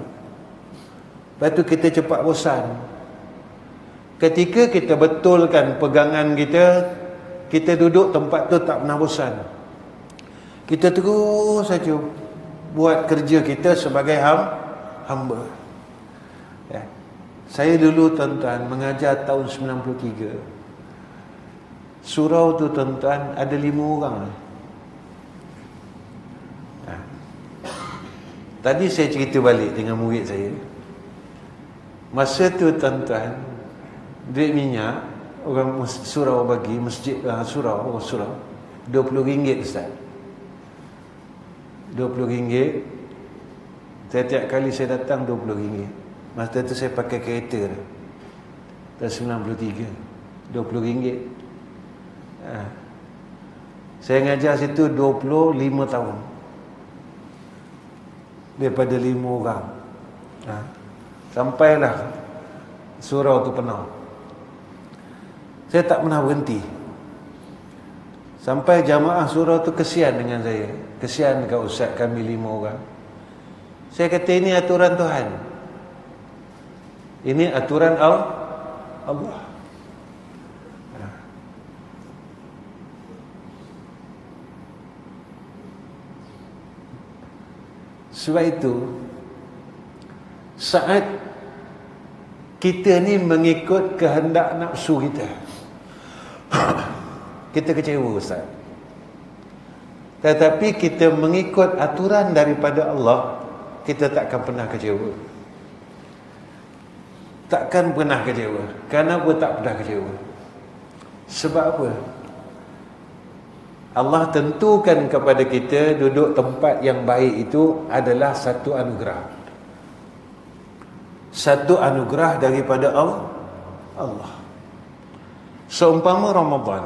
Lepas tu kita cepat bosan. Ketika kita betulkan pegangan kita, kita duduk tempat tu tak pernah bosan. Kita terus saja buat kerja kita sebagai hamba. Saya dulu, tuan-tuan, mengajar tahun 93. Surau tu, tuan-tuan, ada 5 orang. Tadi saya cerita balik dengan murid saya. Masa tu, tuan-tuan, duit minyak orang surau bagi masjid surau RM20, Ustaz. RM20. Setiap kali saya datang RM20. Masa tu saya pakai kereta tahun 93. RM20. Saya ngajar situ 25 tahun. Daripada 5 orang. Sampailah surau tu penuh. Saya tak pernah berhenti. Sampai jamaah surau tu kesian dengan saya. Kesian dekat ustaz kami 5 orang. Saya kata, ini aturan Tuhan. Ini aturan Allah. Sebab itu, saat kita ni mengikut kehendak nafsu kita, kita kecewa, Ustaz. Tetapi kita mengikut aturan daripada Allah, kita takkan pernah kecewa. Takkan pernah kecewa. Kenapa tak pernah kecewa? Sebab apa? Allah tentukan kepada kita duduk tempat yang baik itu adalah satu anugerah. Satu anugerah daripada Allah. Seumpama Ramadan.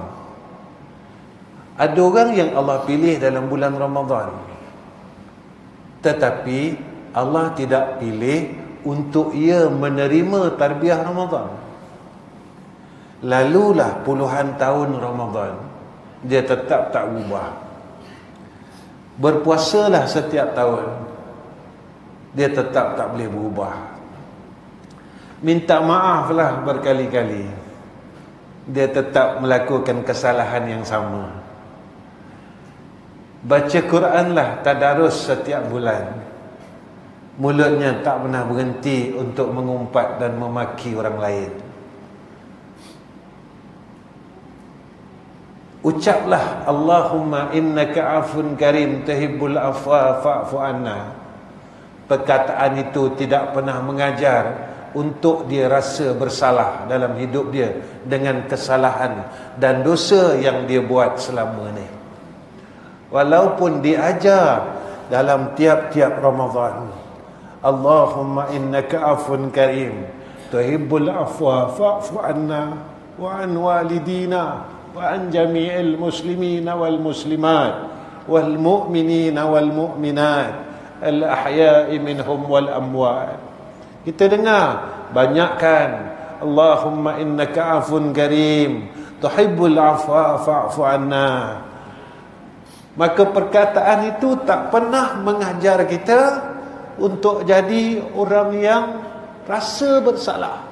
Ada orang yang Allah pilih dalam bulan Ramadan, tetapi Allah tidak pilih untuk ia menerima tarbiyah Ramadan. Lalulah puluhan tahun Ramadan, dia tetap tak berubah. Berpuasalah setiap tahun, dia tetap tak boleh berubah. Minta maaflah berkali-kali, dia tetap melakukan kesalahan yang sama. Baca Quranlah tadarus setiap bulan, mulutnya tak pernah berhenti untuk mengumpat dan memaki orang lain. Ucaplah Allahumma innaka afun karim tuhibbul afwa fa'fu anna. Perkataan itu tidak pernah mengajar untuk dia rasa bersalah dalam hidup dia dengan kesalahan dan dosa yang dia buat selama ni. Walaupun diajar dalam tiap-tiap Ramadan, Allahumma innaka afun karim tuhibbul afwa fa'fu anna wa an walidina وعن جميع المسلمين والمسلمات والمؤمنين والمؤمنات الأحياء منهم والأموات. Kita dengar banyakkan Allahumma innaka afun karim tuhibbul afwa fa'fu anna. Maka perkataan itu tak pernah mengajar kita untuk jadi orang yang rasa bersalah.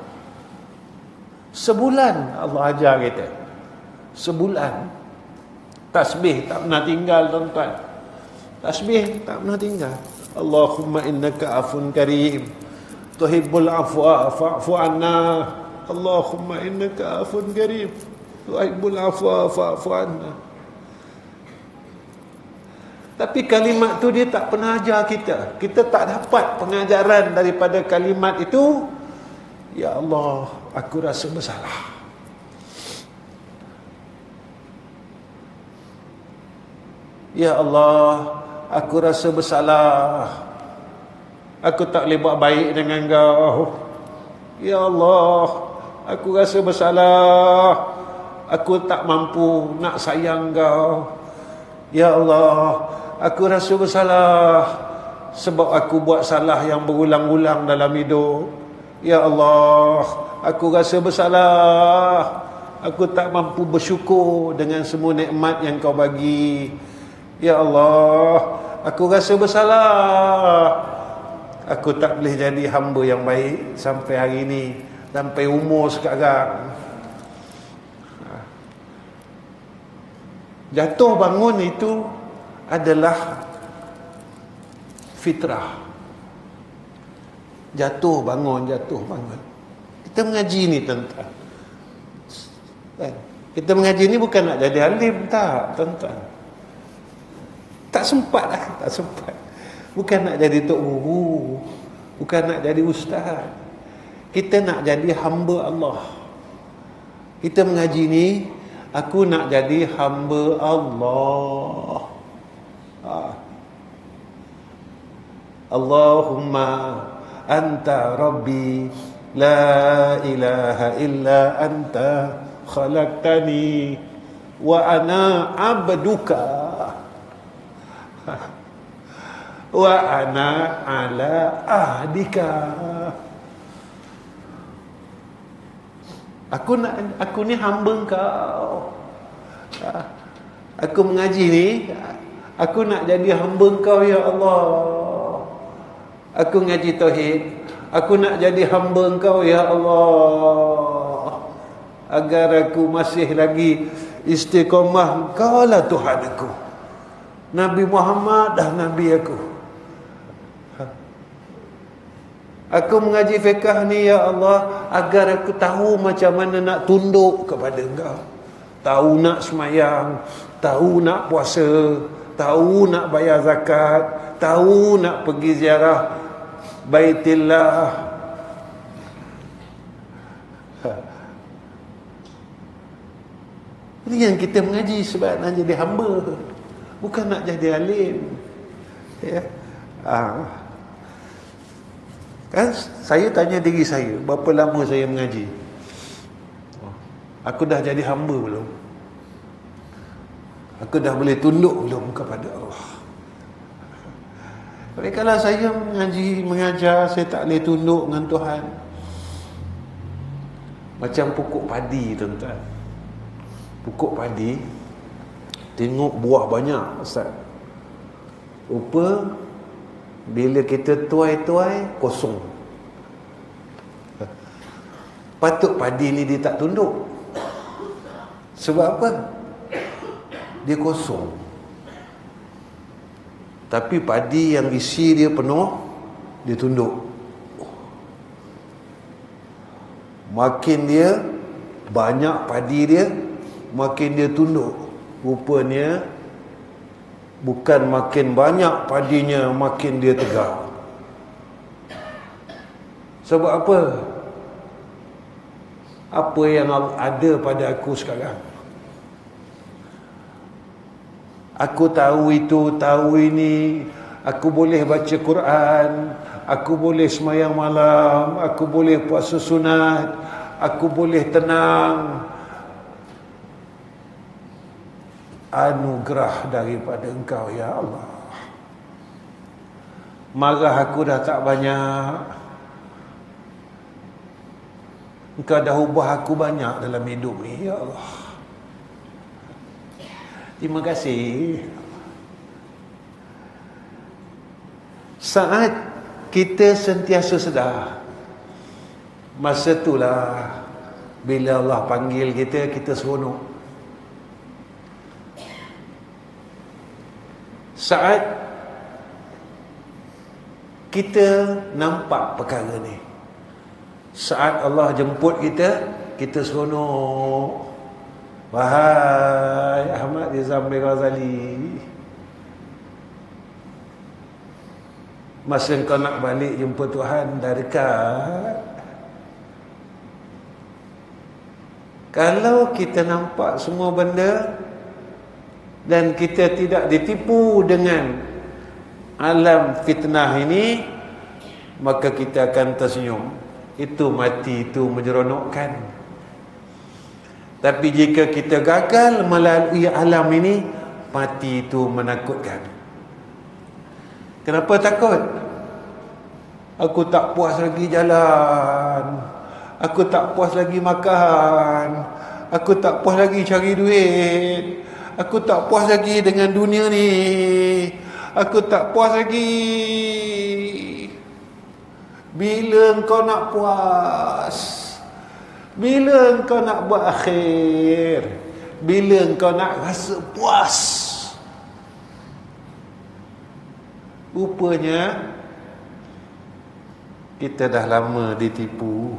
Sebulan Allah ajar kita, sebulan tasbih tak pernah tinggal, tuan-tuan. Tasbih tak pernah tinggal. Allahumma innaka afun karim tuhibbul afwa fa'fu anna. Allahumma innaka afun karim tuhibbul afwa fa'fu anna. Tapi kalimat tu dia tak pernah ajar kita. Kita tak dapat pengajaran daripada kalimat itu. Ya Allah, aku rasa bersalah. Ya Allah, aku rasa bersalah. Aku tak boleh buat baik dengan kau. Ya Allah, aku rasa bersalah. Aku tak mampu nak sayang kau. Ya Allah, aku rasa bersalah sebab aku buat salah yang berulang-ulang dalam hidup. Ya Allah, aku rasa bersalah. Aku tak mampu bersyukur dengan semua nikmat yang kau bagi. Ya Allah, aku rasa bersalah. Aku tak boleh jadi hamba yang baik sampai hari ini, sampai umur sekarang. Jatuh bangun itu adalah fitrah. Jatuh bangun. Kita mengaji ni, tuan-tuan. Kita mengaji ni bukan nak jadi alim, tak, tuan-tuan. Tak sempat. Bukan nak jadi tok guru, bukan nak jadi ustaz. Kita nak jadi hamba Allah. Kita mengaji ni, aku nak jadi hamba Allah. Allahumma anta rabbi la ilaha illa anta khalaqtani wa ana abduka wa ana ala ahdika. Aku ni hamba kau. Aku mengaji ni, aku nak jadi hamba kau, ya Allah. Aku ngaji tauhid, aku nak jadi hamba kau, ya Allah. Agar aku masih lagi istiqamah, kau lah Tuhan aku. Nabi Muhammad dah Nabi aku. Aku mengaji fiqh ni, ya Allah, agar aku tahu macam mana nak tunduk kepada Engkau. Tahu nak semayang, tahu nak puasa, tahu nak bayar zakat, tahu nak pergi ziarah Baitillah. Ini yang kita mengaji sebab nak jadi hamba, bukan nak jadi alim. Ya. Kan saya tanya diri saya, berapa lama saya mengaji? Aku dah jadi hamba belum? Aku dah boleh tunduk belum kepada Allah? Tapi kalau saya mengaji, mengajar, saya tak boleh tunduk dengan Tuhan. Macam pokok padi, tuan-tuan. Pokok padi, tengok buah banyak, Ustaz. Rupa bila kita tuai-tuai, kosong. Patut padi ni dia tak tunduk. Sebab apa? Dia kosong. Tapi padi yang isi dia penuh, dia tunduk. Makin dia banyak padi dia, makin dia tunduk. Rupanya bukan makin banyak padinya, makin dia tegak. Sebab apa? Apa yang ada pada aku sekarang? Aku tahu itu, tahu ini. Aku boleh baca Quran, aku boleh sembahyang malam, aku boleh puasa sunat, aku boleh tenang. Anugerah daripada Engkau, ya Allah. Marah aku dah tak banyak. Engkau dah ubah aku banyak dalam hidup ni, ya Allah. Terima kasih. Saat kita sentiasa sedar, masa itulah bila Allah panggil kita, kita seronok. Saat kita nampak perkara ni, saat Allah jemput kita, kita seronok. Wahai Ahmad Rizal Ghazali, masa kau nak balik jumpa Tuhan dah dekat. Kalau kita nampak semua benda dan kita tidak ditipu dengan alam fitnah ini, maka kita akan tersenyum. Itu mati itu menyeronokkan. Tapi jika kita gagal melalui alam ini, mati itu menakutkan. Kenapa takut? Aku tak puas lagi jalan, aku tak puas lagi makan, aku tak puas lagi cari duit, aku tak puas lagi dengan dunia ni, aku tak puas lagi. Bila engkau nak puas? Bila engkau nak berakhir? Bila engkau nak rasa puas? Rupanya kita dah lama ditipu.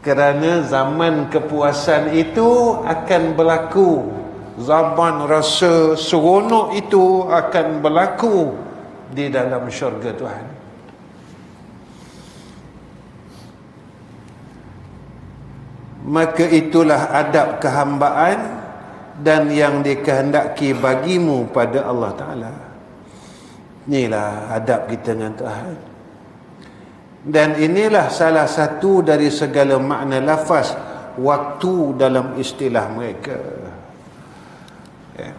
Kerana zaman kepuasan itu akan berlaku, zaman rasa seronok itu akan berlaku di dalam syurga Tuhan. Maka itulah adab kehambaan dan yang dikehendaki bagimu pada Allah Ta'ala. Inilah adab kita dengan Tuhan. Dan inilah salah satu dari segala makna lafaz waktu dalam istilah mereka. Ya.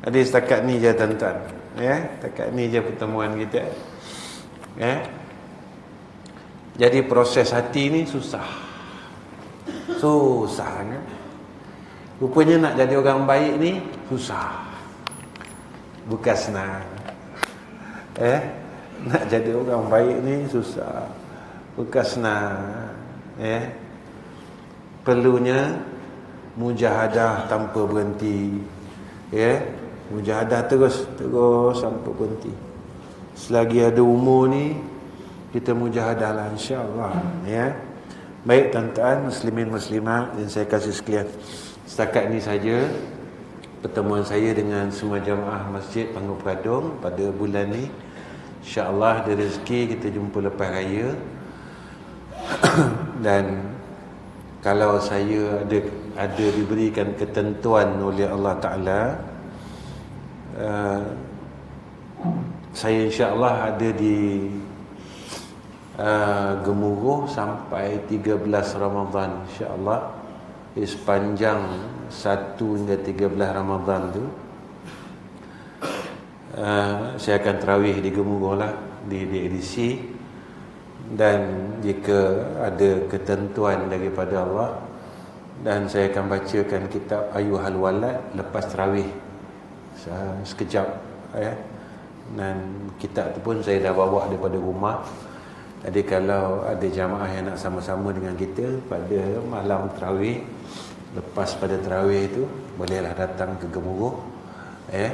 Jadi setakat ni je tuan-tuan. Ya, setakat ni je pertemuan kita. Ya. Jadi proses hati ni susah. Susah kan? Rupanya nak jadi orang baik ni susah. Bukan senang. Nak jadi orang baik ni susah. Bukan senang. Perlunya mujahadah tanpa berhenti. Mujahadah terus sampai berhenti. Selagi ada umur ni, kita mujahadah lah, insya-Allah. Baik tuan-tuan, muslimin muslimat yang saya kasih sekalian, setakat ini saja pertemuan saya dengan semua jamaah Masjid Panggung Peradung pada bulan ni. InsyaAllah ada rezeki kita jumpa lepas raya. Dan kalau saya ada diberikan ketentuan oleh Allah Ta'ala, saya insyaAllah ada di Gemuruh sampai 13 Ramadan, insyaAllah. Di sepanjang 1 hingga 13 Ramadan tu saya akan tarawih di Gemuruh lah, di edisi. Dan jika ada ketentuan daripada Allah, dan saya akan bacakan kitab Ayyuhal Walad lepas tarawih sekejap ya. Dan kitab tu pun saya dah bawa daripada rumah. Jadi kalau ada jamaah yang nak sama-sama dengan kita pada malam tarawih, lepas pada tarawih itu, bolehlah datang ke Gemuruh ya,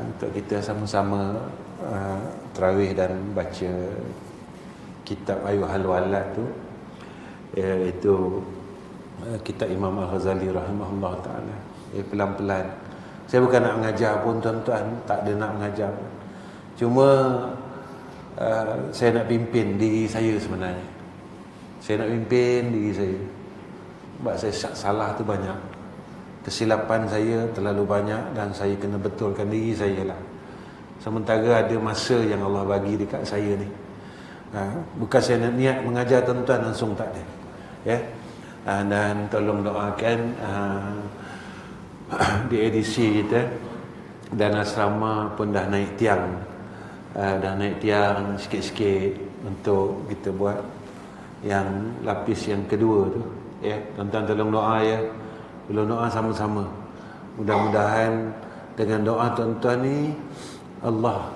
untuk kita sama-sama tarawih dan baca kitab Ayyuhal Walad tu, iaitu kitab Imam Al-Ghazali rahimahullah ta'ala. Pelan-pelan. Saya bukan nak mengajar pun tuan-tuan, tak ada nak mengajar. Cuma saya nak pimpin diri saya sebenarnya. Saya nak pimpin diri saya. Sebab saya salah tu banyak. Kesilapan saya terlalu banyak dan saya kena betulkan diri saya lah. Sementara ada masa yang Allah bagi dekat saya ni. Bukan saya nak niat mengajar tuan-tuan langsung, tak ada ya. Dan tolong doakan di edisi kita, dan asrama pun dah naik tiang, sikit-sikit untuk kita buat yang lapis yang kedua tu ya. Tuan-tuan tolong doa ya, tolong doa sama-sama. Mudah-mudahan dengan doa tuan-tuan ni Allah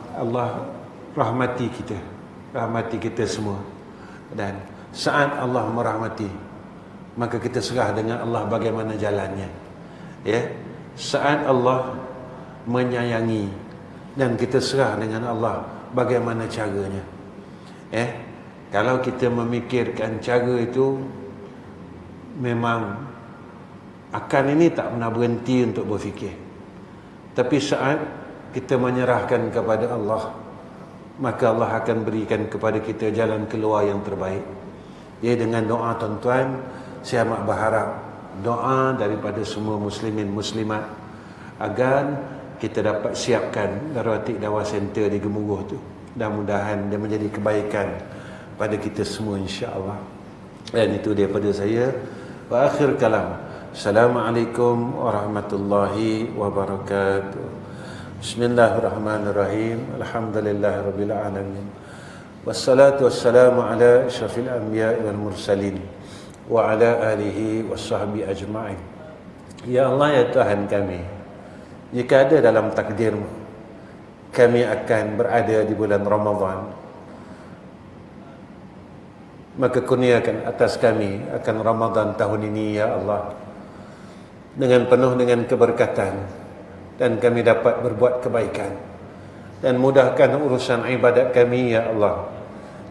rahmati kita semua. Dan saat Allah merahmati, maka kita serah dengan Allah bagaimana jalannya ya. Saat Allah menyayangi, dan kita serah dengan Allah bagaimana caranya ya. Kalau kita memikirkan cara itu, memang akan ini tak pernah berhenti untuk berfikir. Tapi saat kita menyerahkan kepada Allah, maka Allah akan berikan kepada kita jalan keluar yang terbaik ya. Dengan doa tuan-tuan, saya amat berharap doa daripada semua muslimin muslimat agar kita dapat siapkan Darwatik Dawah Center di Gemuruh tu. Mudah-mudahan dia menjadi kebaikan pada kita semua insya-Allah. Dan itu daripada saya. Wa akhir kalam. Assalamualaikum warahmatullahi wabarakatuh. Bismillahirrahmanirrahim. Alhamdulillahirabbil alamin. Wassalatu wassalamu ala asyrafil anbiya'i wal mursalin wa ala alihi washabbi ajma'in. Ya Allah, ya Tuhan kami, jika ada dalam takdir-Mu kami akan berada di bulan Ramadan, maka kurniakan atas kami akan Ramadan tahun ini ya Allah dengan penuh dengan keberkatan, dan kami dapat berbuat kebaikan, dan mudahkan urusan ibadat kami ya Allah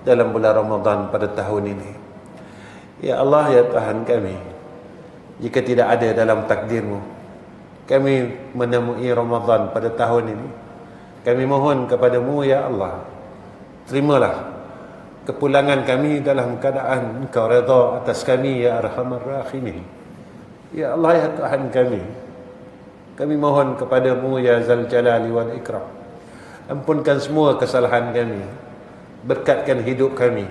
dalam bulan Ramadan pada tahun ini. Ya Allah, ya Tuhan kami, jika tidak ada dalam takdir-Mu kami menemui Ramadan pada tahun ini, kami mohon kepada-Mu ya Allah, terimalah kepulangan kami dalam keadaan Engkau redha atas kami ya Arhamar Rahimin. Ya Allah, ya Tuhan kami mohon kepada-Mu ya Zal Jalali wal Ikram, ampunkan semua kesalahan kami, berkatkan hidup kami,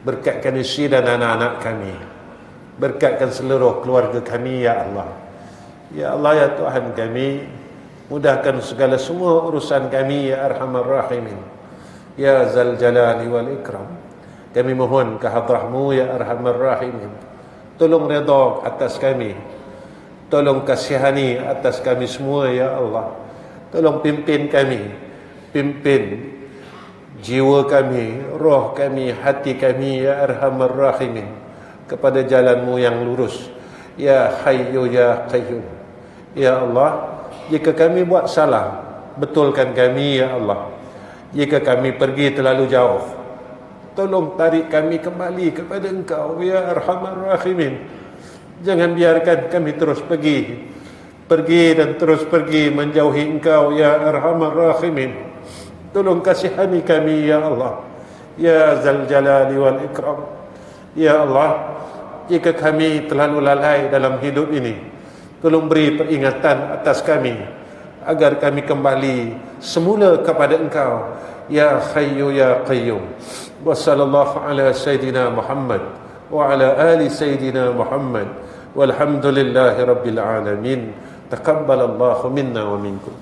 berkatkan isteri dan anak-anak kami, berkatkan seluruh keluarga kami ya Allah. Ya Allah, ya Tuhan kami, mudahkan segala semua urusan kami ya Arhamar Rahimin, ya Zal Jalali wal Ikram. Kami mohon ke hadrah-Mu ya Arhamar Rahimin, tolong redha atas kami, tolong kasihani atas kami semua ya Allah. Tolong pimpin kami, pimpin jiwa kami, roh kami, hati kami ya Arhamar Rahimin kepada jalan-Mu yang lurus ya Hayyu ya Qayyum. Ya Allah, jika kami buat salah, betulkan kami ya Allah. Jika kami pergi terlalu jauh, tolong tarik kami kembali kepada Engkau ya Arhamar Rahimin. Jangan biarkan kami terus pergi dan terus pergi menjauhi Engkau ya Arhamar Rahimin. Tolong kasihani kami ya Allah, ya Zal Jalali wal Ikram. Ya Allah, jika kami terlalu lalai dalam hidup ini, tolong beri peringatan atas kami agar kami kembali semula kepada Engkau ya Hayyu ya Qayyum. Wa sallallahu ala Sayyidina Muhammad wa ala ali Sayyidina Muhammad walhamdulillahi rabbil alamin. Taqabbalallahu minna wa minkum.